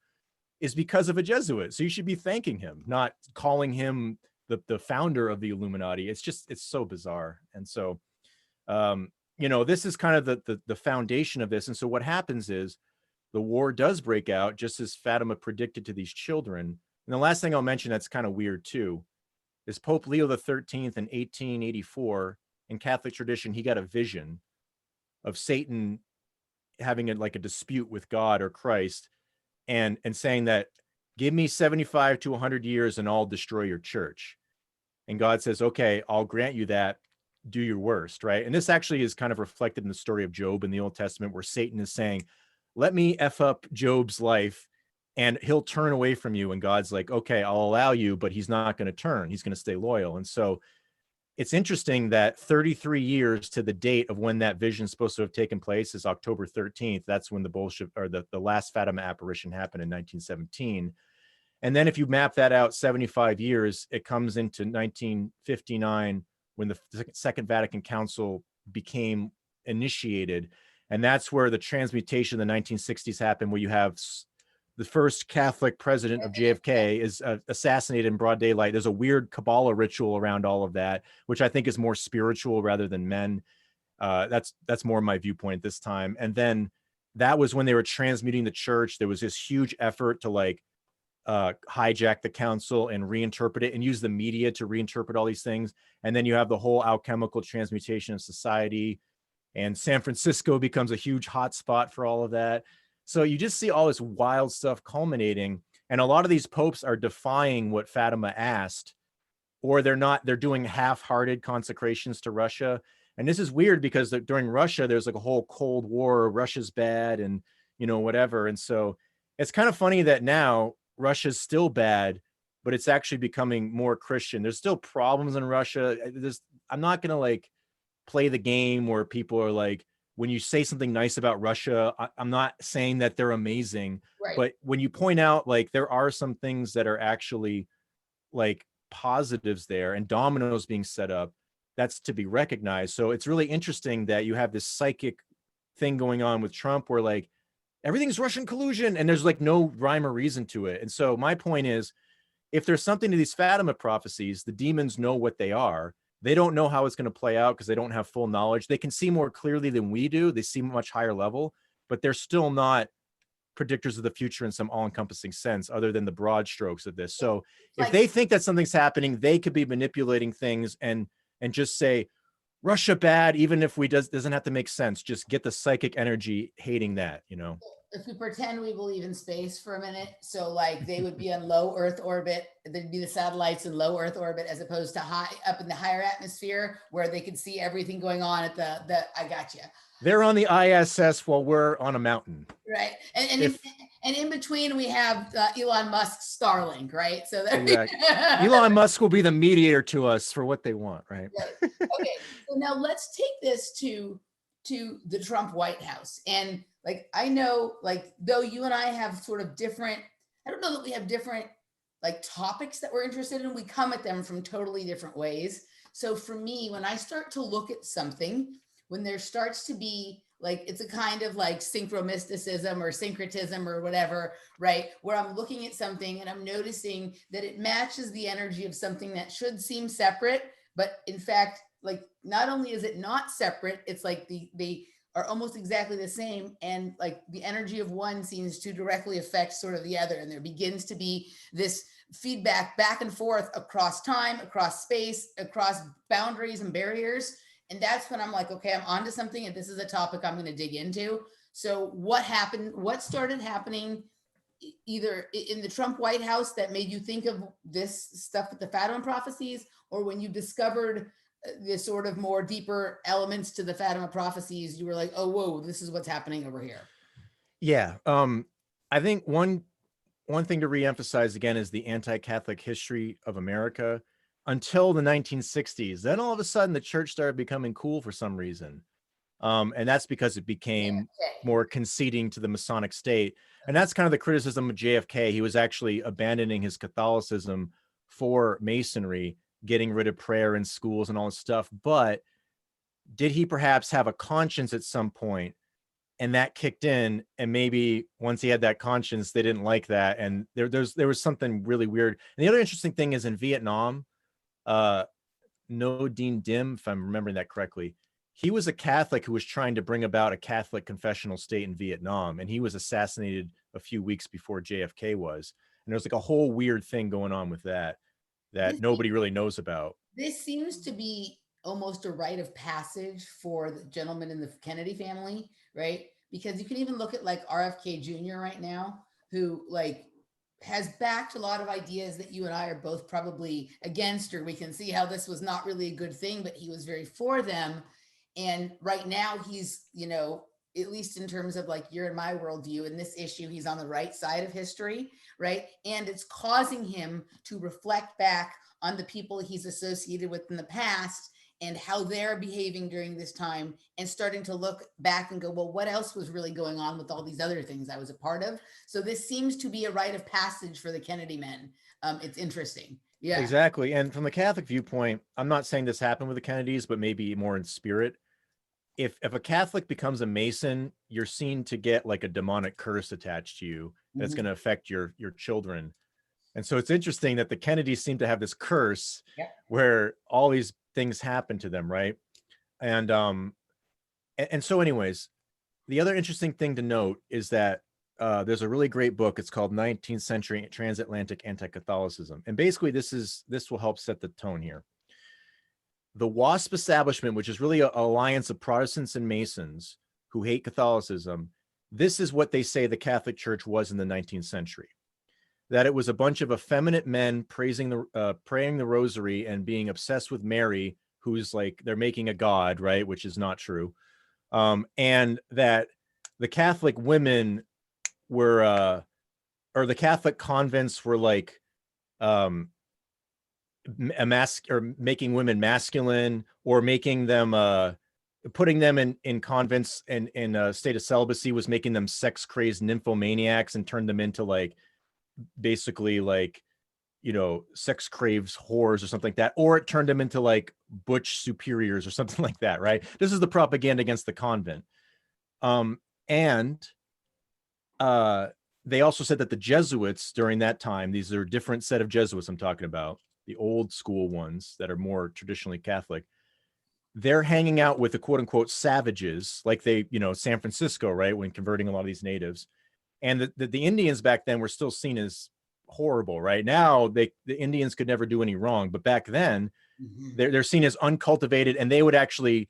is because of a Jesuit. So you should be thanking him, not calling him the founder of the Illuminati. It's so bizarre. And so, this is kind of the foundation of this. And so what happens is the war does break out, just as Fatima predicted to these children. And the last thing I'll mention that's kind of weird too is Pope Leo XIII in 1884, in Catholic tradition, he got a vision of Satan having a dispute with God or Christ, and saying that, give me 75 to 100 years and I'll destroy your church. And God says, okay, I'll grant you that. Do your worst, right? And this actually is kind of reflected in the story of Job in the Old Testament, where Satan is saying, let me F up Job's life and he'll turn away from you. And God's like, okay, I'll allow you, but he's not going to turn. He's going to stay loyal. And so it's interesting that 33 years to the date of when that vision is supposed to have taken place is October 13th. That's when the last Fatima apparition happened in 1917. And then if you map that out 75 years, it comes into 1959 when the Second Vatican Council became initiated. And that's where the transmutation in the 1960s happened, where you have the first Catholic president of JFK is assassinated in broad daylight. There's a weird Kabbalah ritual around all of that, which I think is more spiritual rather than men. That's more my viewpoint this time. And then that was when they were transmuting the church. There was this huge effort to like hijack the council and reinterpret it and use the media to reinterpret all these things. And then you have the whole alchemical transmutation of society, and San Francisco becomes a huge hotspot for all of that. So you just see all this wild stuff culminating, and a lot of these popes are defying what Fatima asked, or they're doing half-hearted consecrations to Russia. And this is weird because during Russia, there's like a whole Cold War, Russia's bad and, you know, whatever. And so it's kind of funny that now Russia's still bad, but it's actually becoming more Christian. There's still problems in Russia. I'm not going to like play the game where people are like, when you say something nice about Russia, I'm not saying that they're amazing, Right. but when you point out like there are some things that are actually like positives there and dominoes being set up, that's to be recognized. So it's really interesting that you have this psychic thing going on with Trump where like everything's Russian collusion and there's like no rhyme or reason to it. And so my point is, if there's something to these Fatima prophecies, the demons know what they are. They don't know how it's going to play out because they don't have full knowledge. They can see more clearly than we do. They see much higher level, but they're still not predictors of the future in some all-encompassing sense other than the broad strokes of this. So if they think that something's happening, they could be manipulating things and just say Russia bad, even if doesn't have to make sense. Just get the psychic energy hating that, you know. If we pretend we believe in space for a minute, so like they would be on low Earth orbit, there'd be the satellites in low Earth orbit as opposed to high up in the higher atmosphere where they could see everything going on at the I got you. They're on the ISS while we're on a mountain. Right. And in between we have Elon Musk's Starlink, right? So exactly. Elon Musk will be the mediator to us for what they want, right? Right. Okay. So now let's take this to the Trump White House. And like, I know, like, though you and I have sort of different, I don't know that we have different like topics that we're interested in. We come at them from totally different ways. So for me, when I start to look at something, when there starts to be like, it's a kind of like synchro-mysticism or syncretism or whatever, right? Where I'm looking at something and I'm noticing that it matches the energy of something that should seem separate, but in fact, like, not only is it not separate, it's like they are almost exactly the same. And like the energy of one seems to directly affect sort of the other. And there begins to be this feedback back and forth across time, across space, across boundaries and barriers. And that's when I'm like, okay, I'm onto something and this is a topic I'm going to dig into. So what happened, what started happening either in the Trump White House that made you think of this stuff with the Fatima prophecies, or when you discovered the sort of more deeper elements to the Fatima prophecies, you were like, oh, whoa, this is what's happening over here. Yeah. I think one thing to reemphasize again is the anti-Catholic history of America until the 1960s. Then all of a sudden the church started becoming cool for some reason. And that's because it became more conceding to the Masonic state. And that's kind of the criticism of JFK. He was actually abandoning his Catholicism for Masonry, getting rid of prayer in schools and all this stuff. But did he perhaps have a conscience at some point, and that kicked in? And maybe once he had that conscience, they didn't like that. And there was something really weird. And the other interesting thing is in Vietnam, No Dinh Diem, if I'm remembering that correctly, he was a Catholic who was trying to bring about a Catholic confessional state in Vietnam. And he was assassinated a few weeks before JFK was. And there's like a whole weird thing going on with that nobody really knows about. This seems to be almost a rite of passage for the gentleman in the Kennedy family, right? Because you can even look at like RFK Jr. right now, who like has backed a lot of ideas that you and I are both probably against, or we can see how this was not really a good thing, but he was very for them. And right now he's, you know, at least in terms of like your and my worldview in this issue, he's on the right side of history, right? And it's causing him to reflect back on the people he's associated with in the past and how they're behaving during this time, and starting to look back and go, well, what else was really going on with all these other things I was a part of? So this seems to be a rite of passage for the Kennedy men. It's interesting. Yeah, exactly. And from the Catholic viewpoint, I'm not saying this happened with the Kennedys, but maybe more in spirit. If a Catholic becomes a Mason, you're seen to get like a demonic curse attached to you that's going to affect your children. And so it's interesting that the Kennedys seem to have this curse where all these things happen to them, right? And so anyways, the other interesting thing to note is that there's a really great book. It's called 19th Century Transatlantic Anti-Catholicism. And basically this will help set the tone here. The WASP establishment, which is really an alliance of Protestants and Masons who hate Catholicism, this is what they say the Catholic Church was in the 19th century. That it was a bunch of effeminate men praying the rosary and being obsessed with Mary, who's like, they're making a god, right? Which is not true. And that the Catholic women were, or the Catholic convents were like, making women masculine, or making them, putting them in convents and in a state of celibacy was making them sex crazed nymphomaniacs and turned them into like, basically like, you know, sex craves whores or something like that, or it turned them into like butch superiors or something like that, right? This is the propaganda against the convent. They also said that the Jesuits during that time, these are a different set of Jesuits I'm talking about, the old school ones that are more traditionally Catholic, they're hanging out with the quote unquote savages, like they, you know, San Francisco, right? When converting a lot of these natives. And the Indians back then were still seen as horrible, right? Now the Indians could never do any wrong, but back then they're seen as uncultivated, and they would actually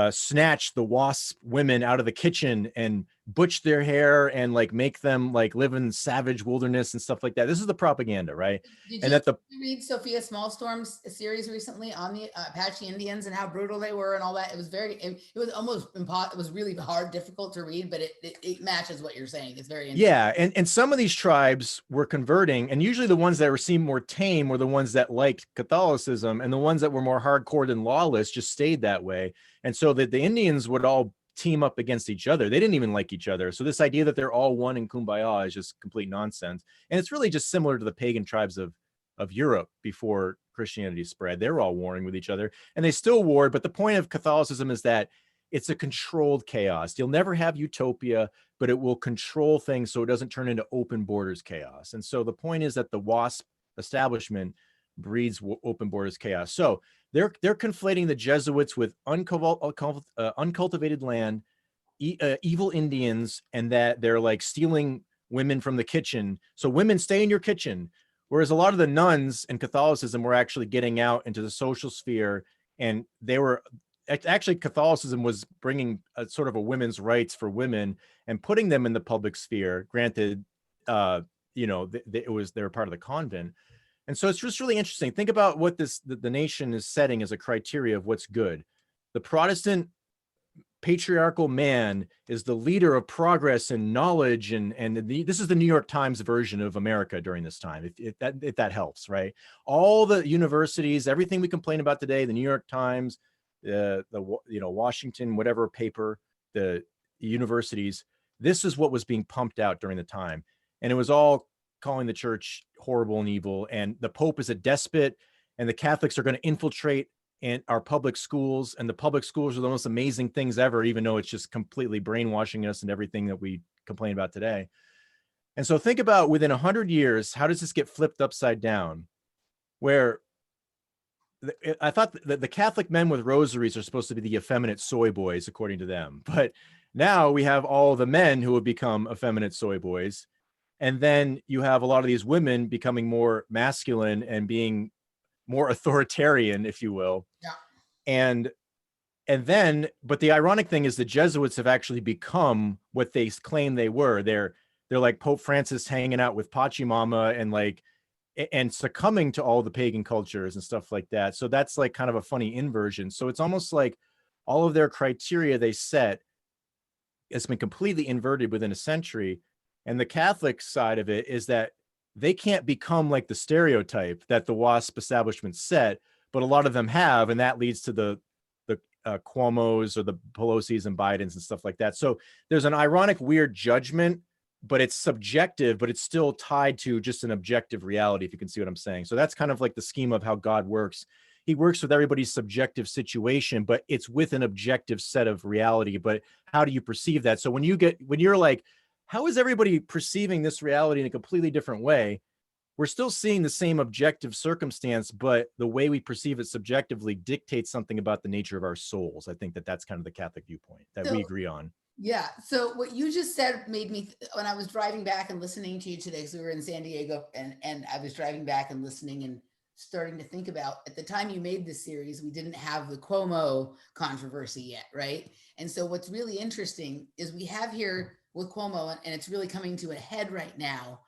snatch the WASP women out of the kitchen and butch their hair and like make them like live in savage wilderness and stuff like that. This is the propaganda, right? Did you read Sophia Smallstorm's series recently on the Apache Indians and how brutal they were and all that? It was it was almost impossible. It was really hard, difficult to read, but it matches what you're saying. It's very interesting. Yeah, and some of these tribes were converting, and usually the ones that seemed more tame were the ones that liked Catholicism, and the ones that were more hardcore and lawless just stayed that way. And so the Indians would all team up against each other. They didn't even like each other. So this idea that they're all one in Kumbaya is just complete nonsense. And it's really just similar to the pagan tribes of Europe before Christianity spread. They were all warring with each other, and they still warred. But the point of Catholicism is that it's a controlled chaos. You'll never have utopia, but it will control things so it doesn't turn into open borders chaos. And so the point is that the WASP establishment breeds open borders chaos. So they're conflating the Jesuits with uncultivated land, evil Indians, and that they're like stealing women from the kitchen. So women, stay in your kitchen. Whereas a lot of the nuns in Catholicism were actually getting out into the social sphere, and they were actually, Catholicism was bringing a sort of a women's rights for women and putting them in the public sphere. Granted, you know, they were part of the convent. And so it's just really interesting. Think about what the nation is setting as a criteria of what's good. The Protestant patriarchal man is the leader of progress and knowledge, and this is the New York Times version of America during this time, if that helps, right? All the universities, everything we complain about today, the New York Times, you know, Washington, whatever paper, the universities, this is what was being pumped out during the time. And it was all calling the church horrible and evil, and the Pope is a despot, and the Catholics are going to infiltrate in our public schools, and the public schools are the most amazing things ever, even though it's just completely brainwashing us and everything that we complain about today. And so think about within 100 years, how does this get flipped upside down? Where I thought that the Catholic men with rosaries are supposed to be the effeminate soy boys, according to them. But now we have all the men who have become effeminate soy boys. And then you have a lot of these women becoming more masculine and being more authoritarian, if you will. Yeah. And then, but the ironic thing is the Jesuits have actually become what they claim they were. They're like Pope Francis hanging out with Pachamama and succumbing to all the pagan cultures and stuff like that. So that's like kind of a funny inversion. So it's almost like all of their criteria they set has been completely inverted within a century. And the Catholic side of it is that they can't become like the stereotype that the WASP establishment set, but a lot of them have, and that leads to the Cuomos or the Pelosi's and Bidens and stuff like that. So there's an ironic, weird judgment, but it's subjective, but it's still tied to just an objective reality, if you can see what I'm saying. So that's kind of like the scheme of how God works. He works with everybody's subjective situation, but it's with an objective set of reality. But how do you perceive that? So when you're like, how is everybody perceiving this reality in a completely different way? We're still seeing the same objective circumstance, but the way we perceive it subjectively dictates something about the nature of our souls. I think that's kind of the Catholic viewpoint that we agree on. Yeah. So what you just said made me, when I was driving back and listening to you today, because we were in San Diego, and I was driving back and listening and starting to think about, at the time you made this series, we didn't have the Cuomo controversy yet, right? And so what's really interesting is we have here with Cuomo, and it's really coming to a head right now,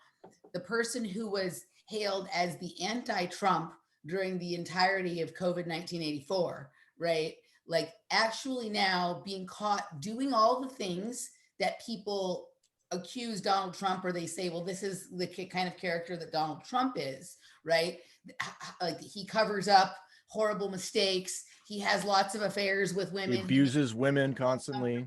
the person who was hailed as the anti-Trump during the entirety of COVID 1984, right? Like actually now being caught doing all the things that people accuse Donald Trump, or they say, well, this is the kind of character that Donald Trump is, right? Like he covers up horrible mistakes. He has lots of affairs with women. He abuses women constantly.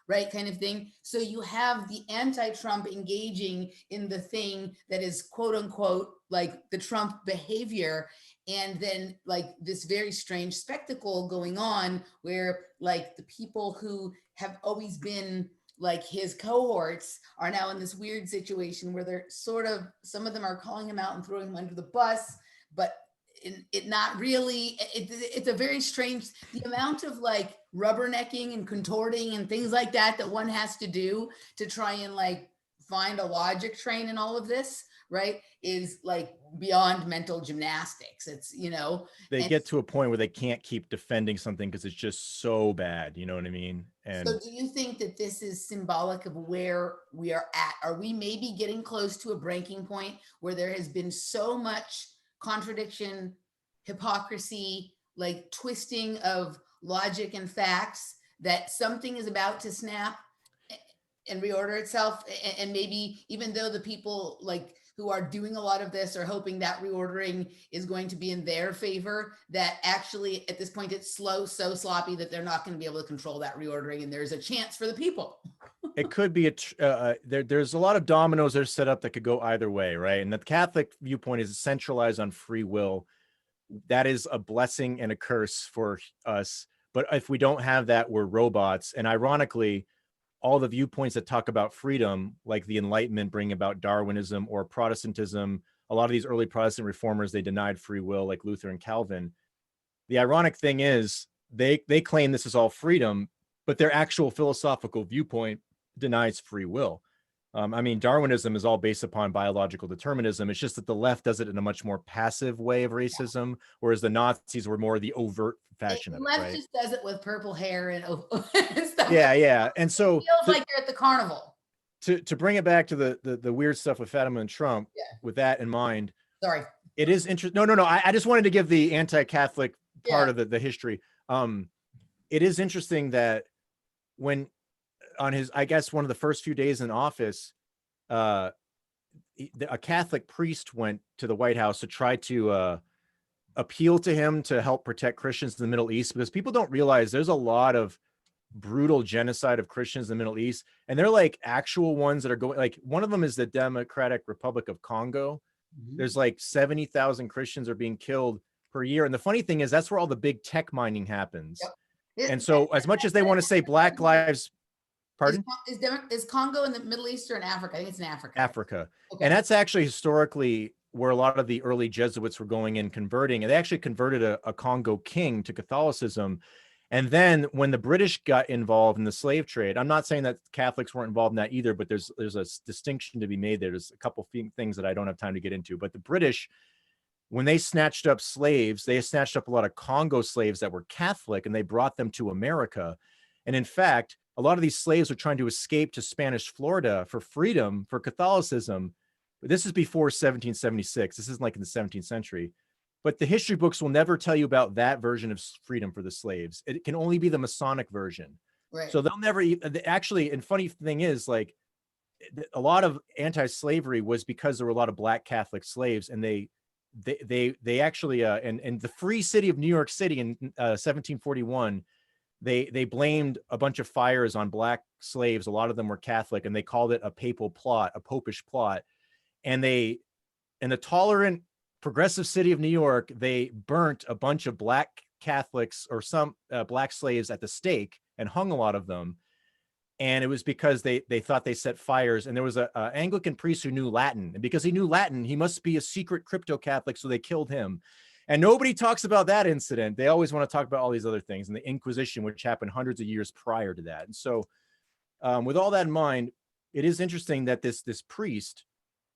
Right, kind of thing. So you have the anti-Trump engaging in the thing that is quote unquote like the Trump behavior, and then like this very strange spectacle going on where like the people who have always been like his cohorts are now in this weird situation where they're sort of, some of them are calling him out and throwing him under the bus, but it not really, it's a very strange, the amount of like rubbernecking and contorting and things like that one has to do to try and like find a logic train in all of this, right, is like beyond mental gymnastics. It's, you know, they get to a point where they can't keep defending something because it's just so bad, you know what I mean? And so do you think that this is symbolic of where we are at? Are we maybe getting close to a breaking point where there has been so much contradiction, hypocrisy, like twisting of logic and facts, that something is about to snap and reorder itself? And maybe even though the people like who are doing a lot of this are hoping that reordering is going to be in their favor, that actually at this point it's so sloppy that they're not going to be able to control that reordering, and there's a chance for the people. it could be there's a lot of dominoes that are set up that could go either way, right? And the Catholic viewpoint is centralized on free will. That is a blessing and a curse for us. But if we don't have that, we're robots. And ironically, all the viewpoints that talk about freedom, like the Enlightenment bring about Darwinism, or Protestantism, a lot of these early Protestant reformers, they denied free will, like Luther and Calvin. The ironic thing is they claim this is all freedom, but their actual philosophical viewpoint denies free will. I mean, Darwinism is all based upon biological determinism. It's just that the left does it in a much more passive way of racism, whereas the Nazis were more the overt fashion of it. Left right? just does it with purple hair and stuff. Yeah. And so it feels like you're at the carnival. To bring it back to the weird stuff with Fatima and Trump, with that in mind, sorry, it is interesting. No. I just wanted to give the anti-Catholic part of the history. It is interesting that when on his, I guess, one of the first few days in office, a Catholic priest went to the White House to try to appeal to him to help protect Christians in the Middle East, because people don't realize there's a lot of brutal genocide of Christians in the Middle East, and they're like actual ones that are going, like one of them is the Democratic Republic of Congo. There's like 70,000 Christians are being killed per year, and the funny thing is that's where all the big tech mining happens. And so as much as they want to say Black Lives, pardon? Is Congo in the Middle East or in Africa? I think it's in Africa. Africa. Okay. And that's actually historically where a lot of the early Jesuits were going and converting. And they actually converted a Congo king to Catholicism. And then when the British got involved in the slave trade, I'm not saying that Catholics weren't involved in that either, but there's a distinction to be made there. There's a couple things that I don't have time to get into. But the British, when they snatched up slaves, they snatched up a lot of Congo slaves that were Catholic, and they brought them to America. And in fact, a lot of these slaves were trying to escape to Spanish Florida for freedom, for Catholicism. But this is before 1776. This isn't like in the 17th century. But the history books will never tell you about that version of freedom for the slaves. It can only be the Masonic version. Right. So they'll never actually, and funny thing is, like, a lot of anti-slavery was because there were a lot of Black Catholic slaves, and they actually in the free city of New York City in 1741, they blamed a bunch of fires on Black slaves. A lot of them were Catholic, and they called it a papal plot, a popish plot. And in the tolerant, progressive city of New York, they burnt a bunch of Black Catholics, or some Black slaves, at the stake and hung a lot of them. And it was because they thought they set fires. And there was a Anglican priest who knew Latin, and because he knew Latin, he must be a secret crypto Catholic. So they killed him. And nobody talks about that incident. They always want to talk about all these other things, and the Inquisition, which happened hundreds of years prior to that. And so with all that in mind, it is interesting that this priest,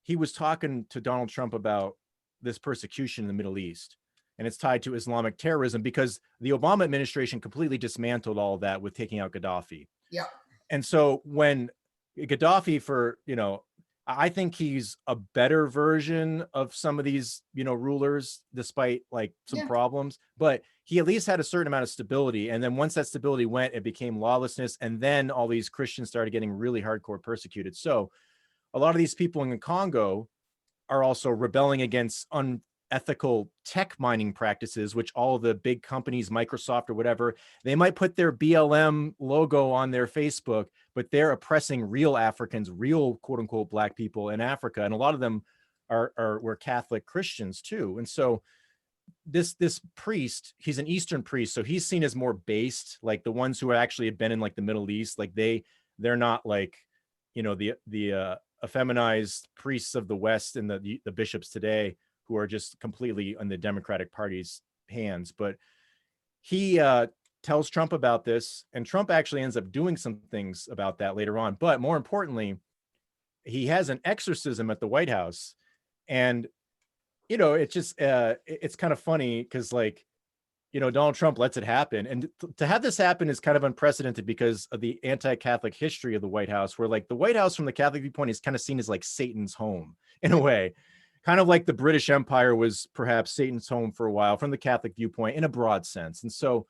he was talking to Donald Trump about this persecution in the Middle East, and it's tied to Islamic terrorism because the Obama administration completely dismantled all of that with taking out Gaddafi. Yeah. And so when Gaddafi, I think he's a better version of some of these, rulers, despite like some problems, but he at least had a certain amount of stability. And then once that stability went, it became lawlessness. And then all these Christians started getting really hardcore persecuted. So a lot of these people in the Congo are also rebelling against unethical tech mining practices, which all of the big companies, Microsoft or whatever, they might put their BLM logo on their Facebook, but they're oppressing real Africans, real quote unquote Black people in Africa. And a lot of them were Catholic Christians too. And so this priest, he's an Eastern priest, so he's seen as more based, like the ones who actually have been in like the Middle East, like they're not like, the effeminized priests of the West and the bishops today who are just completely on the Democratic Party's hands. But he tells Trump about this, and Trump actually ends up doing some things about that later on. But more importantly, he has an exorcism at the White House. And, it's just, it's kind of funny because like, Donald Trump lets it happen. And to have this happen is kind of unprecedented because of the anti-Catholic history of the White House, where like the White House from the Catholic viewpoint is kind of seen as like Satan's home in a way, kind of like the British Empire was perhaps Satan's home for a while from the Catholic viewpoint in a broad sense. And so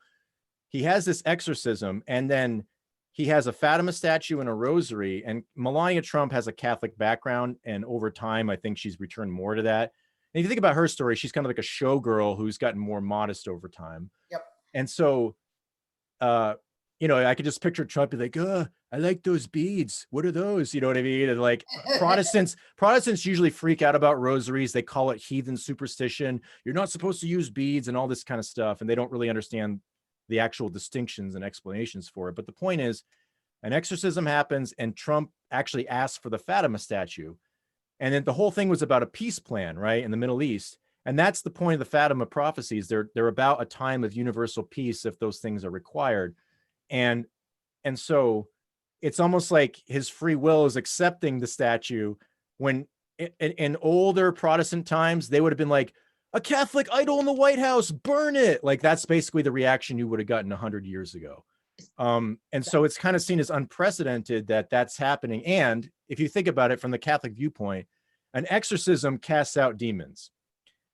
he has this exorcism, and then he has a Fatima statue and a rosary, and Melania Trump has a Catholic background. And over time, I think she's returned more to that. And if you think about her story, she's kind of like a showgirl who's gotten more modest over time. Yep. And so, I could just picture Trump be like, I like those beads. What are those? You know what I mean? And like Protestants usually freak out about rosaries. They call it heathen superstition. You're not supposed to use beads and all this kind of stuff. And they don't really understand the actual distinctions and explanations for it. But the point is, an exorcism happens and Trump actually asks for the Fatima statue. And then the whole thing was about a peace plan, right, in the Middle East. And that's the point of the Fatima Prophecies. They're about a time of universal peace if those things are required. And so it's almost like his free will is accepting the statue, when in older Protestant times, they would have been like, a Catholic idol in the White House, burn it. Like that's basically the reaction you would have gotten 100 years ago. And so it's kind of seen as unprecedented that that's happening. And if you think about it from the Catholic viewpoint, an exorcism casts out demons.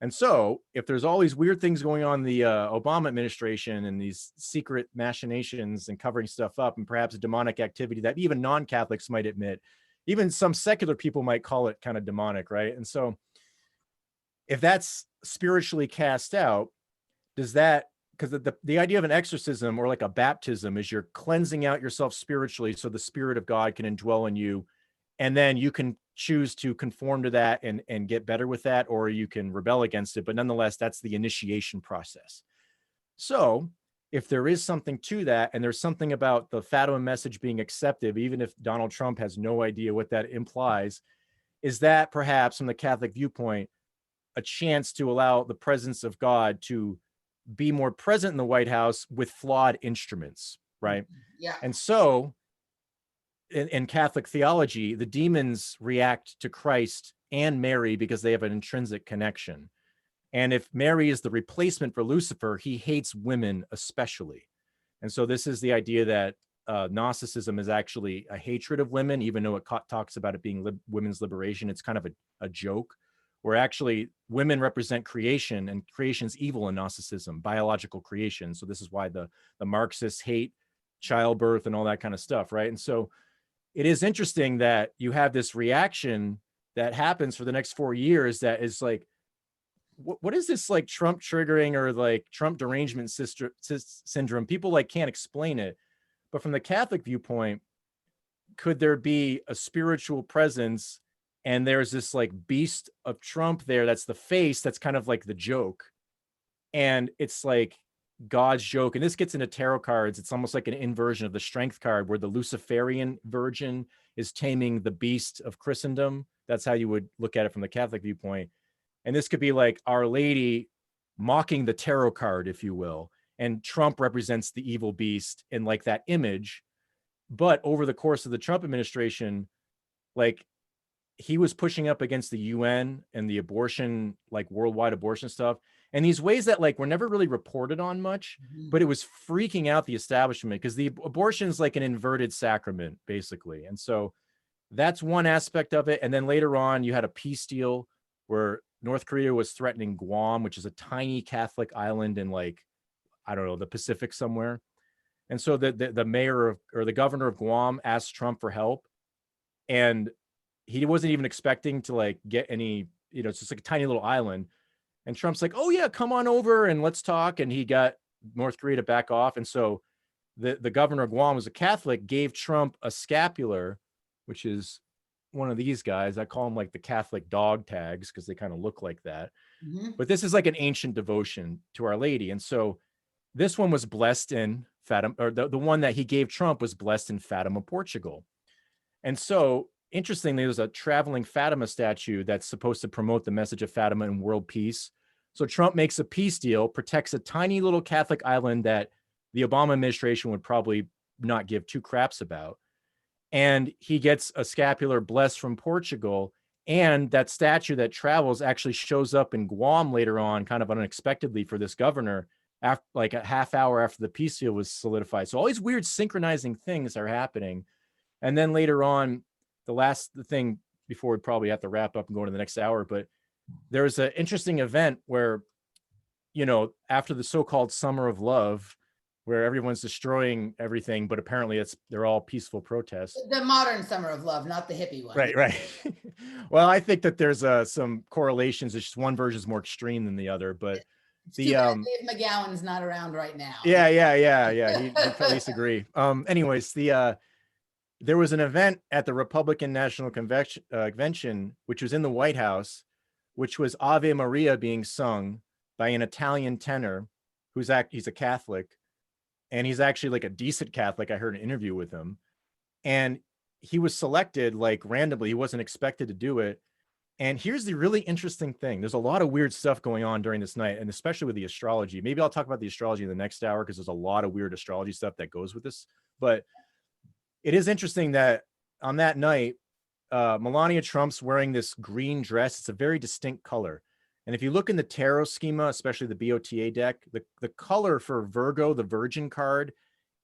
And so if there's all these weird things going on in the Obama administration and these secret machinations and covering stuff up, and perhaps a demonic activity that even non-Catholics might admit, even some secular people might call it kind of demonic, right? And so if that's spiritually cast out, does that, because the idea of an exorcism or like a baptism is you're cleansing out yourself spiritually so the Spirit of God can indwell in you, and then you can choose to conform to that and get better with that, or you can rebel against it. But nonetheless, that's the initiation process. So if there is something to that, and there's something about the Fatima message being accepted, even if Donald Trump has no idea what that implies, is that perhaps from the Catholic viewpoint, a chance to allow the presence of God to be more present in the White House with flawed instruments, right? Yeah. And so in Catholic theology, the demons react to Christ and Mary because they have an intrinsic connection. And if Mary is the replacement for Lucifer, he hates women especially. And so this is the idea that Gnosticism is actually a hatred of women, even though it talks about it being women's liberation. It's kind of a joke, where actually women represent creation, and creation's evil in Gnosticism, biological creation. So this is why the Marxists hate childbirth and all that kind of stuff, right? And so it is interesting that you have this reaction that happens for the next 4 years that is like, what is this like Trump triggering or like Trump derangement syndrome? People like can't explain it. But from the Catholic viewpoint, could there be a spiritual presence, and there's this like beast of Trump there that's the face, that's kind of like the joke, and it's like God's joke? And this gets into tarot cards. It's almost like an inversion of the strength card, where the Luciferian virgin is taming the beast of Christendom. That's how you would look at it from the Catholic viewpoint. And this could be like Our Lady mocking the tarot card, if you will, and Trump represents the evil beast in like that image. But over the course of the Trump administration, like he was pushing up against the UN and the abortion, like worldwide abortion stuff. And these ways that like were never really reported on much, but it was freaking out the establishment because the abortion is like an inverted sacrament, basically. And so that's one aspect of it. And then later on, you had a peace deal where North Korea was threatening Guam, which is a tiny Catholic island in like, I don't know, the Pacific somewhere. And so the mayor of, or the governor of Guam asked Trump for help. And he wasn't even expecting to like get any, you know, it's just like a tiny little island. And Trump's like, oh yeah, come on over and let's talk. And he got North Korea to back off. And so the governor of Guam was a Catholic, gave Trump a scapular, which is one of these guys. I call them like the Catholic dog tags because they kind of look like that. But this is like an ancient devotion to Our Lady. And so this one was blessed in Fatima, or the one that he gave Trump was blessed in Fatima, Portugal. And so interestingly, there's a traveling Fatima statue that's supposed to promote the message of Fatima and world peace. So Trump makes a peace deal, protects a tiny little Catholic island that the Obama administration would probably not give two craps about. And he gets a scapular blessed from Portugal. And that statue that travels actually shows up in Guam later on, kind of unexpectedly for this governor, after like a half hour after the peace deal was solidified. So all these weird synchronizing things are happening. And then later on, the thing before we probably have to wrap up and go into the next hour, but there's an interesting event where, you know, after the so-called Summer of Love, where everyone's destroying everything, but apparently they're all peaceful protests. The modern Summer of Love, not the hippie one. Right. Well, I think that there's some correlations. It's just one version is more extreme than the other, but Dave McGowan's not around right now. Yeah. He'd at least agree. Anyways, there was an event at the Republican National Convention, which was in the White House, which was Ave Maria being sung by an Italian tenor he's a Catholic, and he's actually like a decent Catholic. I heard an interview with him, and he was selected like randomly. He wasn't expected to do it. And here's the really interesting thing. There's a lot of weird stuff going on during this night, and especially with the astrology. Maybe I'll talk about the astrology in the next hour because there's a lot of weird astrology stuff that goes with this. But it is interesting that on that night, Melania Trump's wearing this green dress. It's a very distinct color. And if you look in the tarot schema, especially the BOTA deck, the color for Virgo, the Virgin card,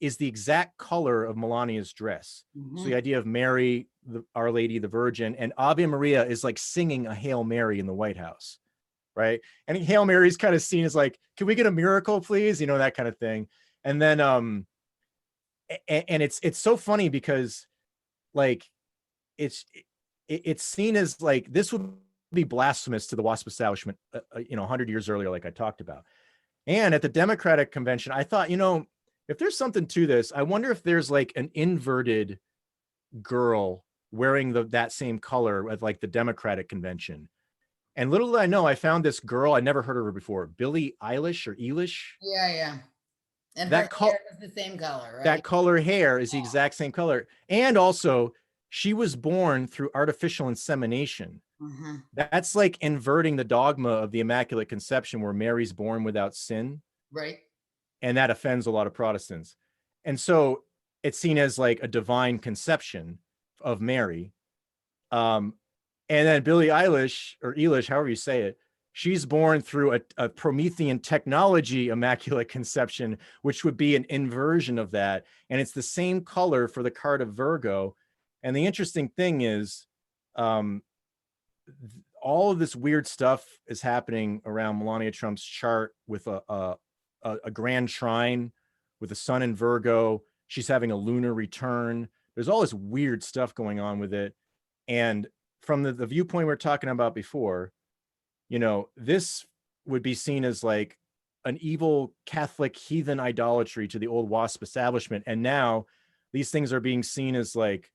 is the exact color of Melania's dress. So the idea of Mary, Our Lady, the Virgin, and Ave Maria is like singing a Hail Mary in the White House, right? And Hail Mary is kind of seen as like, can we get a miracle, please? You know, that kind of thing. And then, and it's so funny because like, it's seen as like, this would be blasphemous to the WASP establishment, 100 years earlier, like I talked about. And at the Democratic convention, I thought, if there's something to this, I wonder if there's like an inverted girl wearing that same color at like the Democratic convention. And little did I know, I found this girl. I never heard of her before. Billie Eilish or Eilish. Yeah. And that hair is the same color, right? That color hair is the exact same color. And also, she was born through artificial insemination. That's like inverting the dogma of the Immaculate Conception, where Mary's born without sin. Right. And that offends a lot of Protestants. And so it's seen as like a divine conception of Mary. And then Billie Eilish, or Eilish, however you say it, she's born through a Promethean technology Immaculate Conception, which would be an inversion of that. And it's the same color for the card of Virgo. And the interesting thing is, all of this weird stuff is happening around Melania Trump's chart with a grand trine with the sun in Virgo. She's having a lunar return. There's all this weird stuff going on with it. And from the viewpoint we were talking about before, this would be seen as like an evil Catholic heathen idolatry to the old WASP establishment. And now these things are being seen as like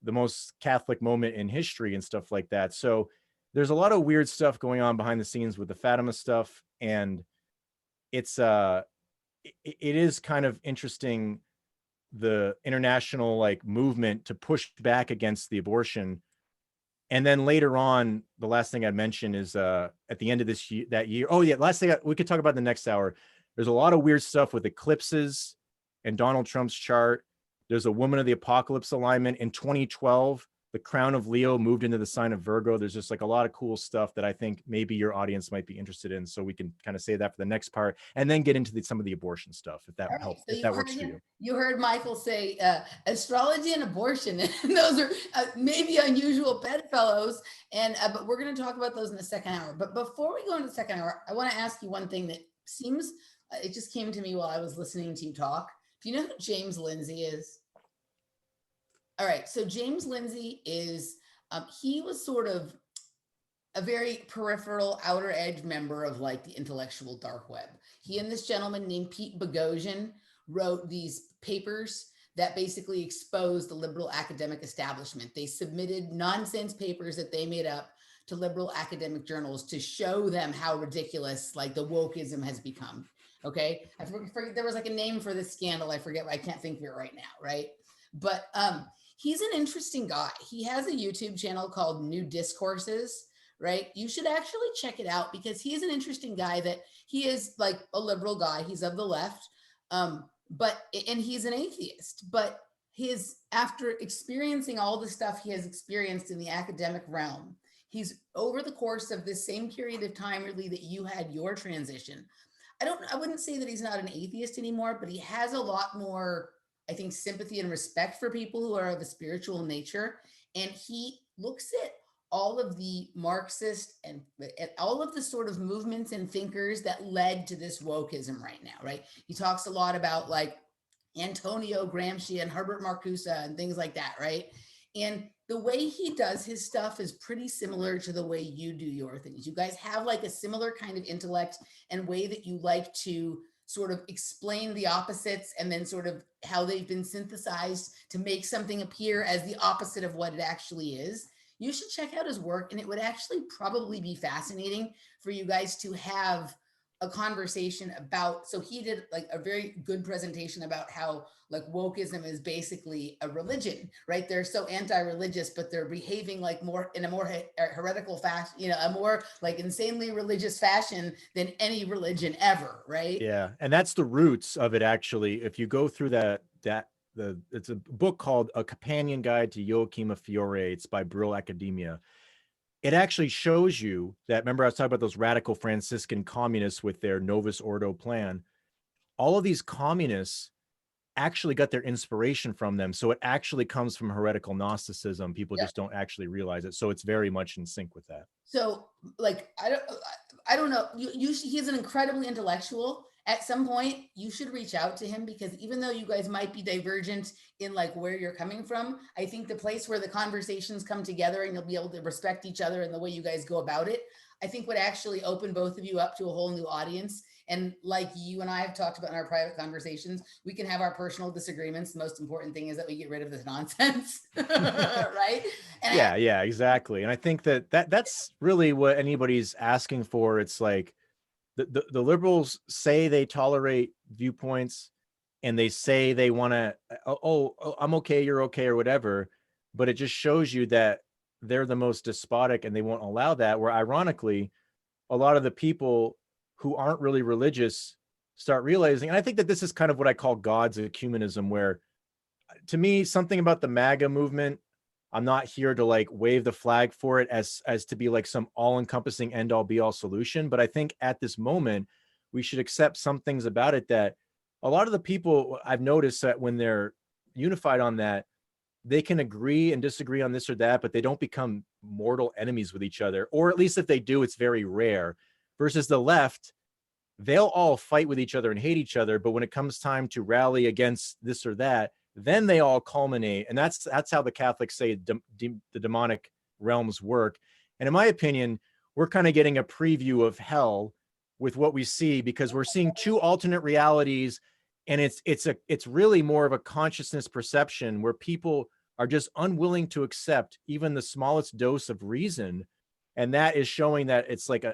the most Catholic moment in history and stuff like that. So there's a lot of weird stuff going on behind the scenes with the Fatima stuff. And it is kind of interesting, the international like movement to push back against the abortion. And then later on, the last thing I'd mention is at the end of that year. Oh yeah, last thing we could talk about in the next hour. There's a lot of weird stuff with eclipses and Donald Trump's chart. There's a woman of the apocalypse alignment. In 2012, the crown of Leo moved into the sign of Virgo. There's just like a lot of cool stuff that I think maybe your audience might be interested in. So we can kind of say that for the next part and then get into some of the abortion stuff, if that helps, So if that works for you. You heard Michael say astrology and abortion, and those are maybe unusual bedfellows. And but we're going to talk about those in the second hour. But before we go into the second hour, I want to ask you one thing that seems, it just came to me while I was listening to you talk. Do you know who James Lindsay is? All right, so James Lindsay is, he was sort of a very peripheral outer edge member of like the intellectual dark web. He and this gentleman named Pete Boghossian wrote these papers that basically exposed the liberal academic establishment. They submitted nonsense papers that they made up to liberal academic journals to show them how ridiculous like the wokeism has become. Okay, I forget, there was like a name for this scandal. I forget, I can't think of it right now, right? But he's an interesting guy. He has a YouTube channel called New Discourses, right? You should actually check it out because he's an interesting guy. That he is like a liberal guy. He's of the left, and he's an atheist. But after experiencing all the stuff he has experienced in the academic realm, he's over the course of this same period of time, really, that you had your transition. I wouldn't say that he's not an atheist anymore, but he has a lot more, I think, sympathy and respect for people who are of a spiritual nature. And he looks at all of the Marxist and all of the sort of movements and thinkers that led to this wokeism right now, right? He talks a lot about like Antonio Gramsci and Herbert Marcuse and things like that, right? And the way he does his stuff is pretty similar to the way you do your things. You guys have like a similar kind of intellect and way that you like to sort of explain the opposites and then sort of how they've been synthesized to make something appear as the opposite of what it actually is. You should check out his work, and it would actually probably be fascinating for you guys to have a conversation about. So he did like a very good presentation about how like wokeism is basically a religion, right? They're so anti-religious, but they're behaving like more in a more heretical fashion, a more like insanely religious fashion than any religion ever, right? Yeah, and that's the roots of it. Actually, if you go through it's a book called A Companion Guide to Joachim Fiore. It's by Brill Academia. It actually shows you that, remember I was talking about those radical Franciscan communists with their Novus Ordo plan. All of these communists actually got their inspiration from them. So it actually comes from heretical Gnosticism. People just don't actually realize it. So it's very much in sync with that. So like, I don't know. He's an incredibly intellectual. At some point, you should reach out to him, because even though you guys might be divergent in like where you're coming from, I think the place where the conversations come together and you'll be able to respect each other and the way you guys go about it, I think would actually open both of you up to a whole new audience. And like you and I have talked about in our private conversations, we can have our personal disagreements. The most important thing is that we get rid of this nonsense, right? And yeah, exactly. And I think that's really what anybody's asking for. It's like the liberals say they tolerate viewpoints, and they say they want to, I'm okay, you're okay, or whatever. But it just shows you that they're the most despotic and they won't allow that. Where ironically, a lot of the people who aren't really religious start realizing, and I think that this is kind of what I call God's ecumenism, where to me, something about the MAGA movement, I'm not here to like wave the flag for it as to be like some all-encompassing end-all be-all solution. But I think at this moment, we should accept some things about it, that a lot of the people I've noticed that when they're unified on that, they can agree and disagree on this or that, but they don't become mortal enemies with each other. Or at least if they do, it's very rare. Versus the left, they'll all fight with each other and hate each other. But when it comes time to rally against this or that, then they all culminate. And that's how the Catholics say the demonic realms work. And in my opinion, we're kind of getting a preview of hell with what we see, because we're seeing two alternate realities. And it's really more of a consciousness perception where people are just unwilling to accept even the smallest dose of reason. And that is showing that it's like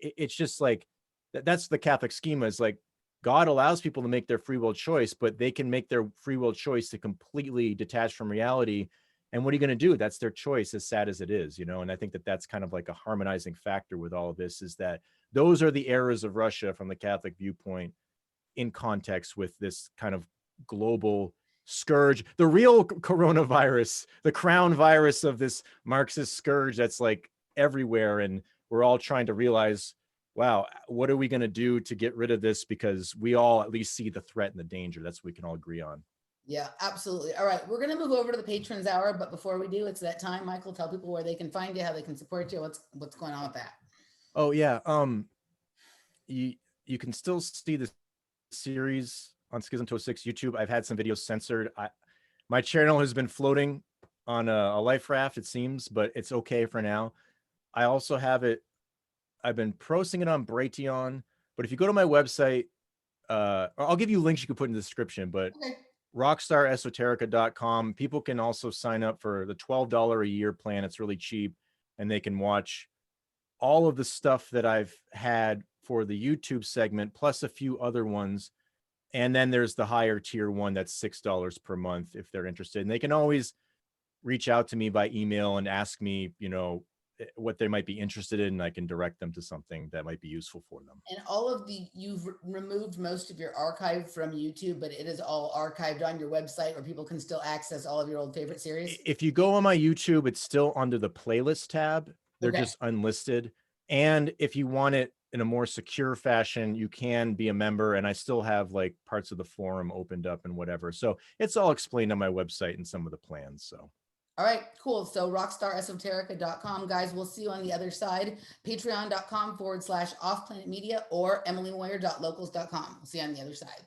it's just like, that's the Catholic schema, is like God allows people to make their free will choice, but they can make their free will choice to completely detach from reality. And what are you going to do? That's their choice, as sad as it is, And I think that that's kind of like a harmonizing factor with all of this, is that those are the errors of Russia from the Catholic viewpoint in context with this kind of global scourge, the real coronavirus, the crown virus of this Marxist scourge that's like everywhere. And we're all trying to realize, wow, what are we going to do to get rid of this? Because we all at least see the threat and the danger. That's what we can all agree on. Yeah, absolutely. All right, we're going to move over to the patrons hour, but before we do, it's that time. Michael, tell people where they can find you, how they can support you. What's going on with that? Oh yeah, you can still see the series on Schism 206 YouTube. I've had some videos censored. My channel has been floating on a life raft, it seems, but it's okay for now. I also have it. I've been posting it on Brighteon, but if you go to my website, I'll give you links you can put in the description, but Okay. rockstaresoterica.com. People can also sign up for the $12 a year plan. It's really cheap, and they can watch all of the stuff that I've had for the YouTube segment, plus a few other ones. And then there's the higher tier one that's $6 per month if they're interested. And they can always reach out to me by email and ask me, you know, what they might be interested in, and I can direct them to something that might be useful for them. And you've removed most of your archive from YouTube, but it is all archived on your website where people can still access all of your old favorite series. If you go on my YouTube, it's still under the playlist tab. They're Okay. just unlisted. And if you want it in a more secure fashion, you can be a member, and I still have like parts of the forum opened up and whatever. So it's all explained on my website and some of the plans. So all right, cool. So rockstaresoterica.com, guys. We'll see you on the other side. Patreon.com/offplanetmedia or emilymoyer.locals.com. We'll see you on the other side.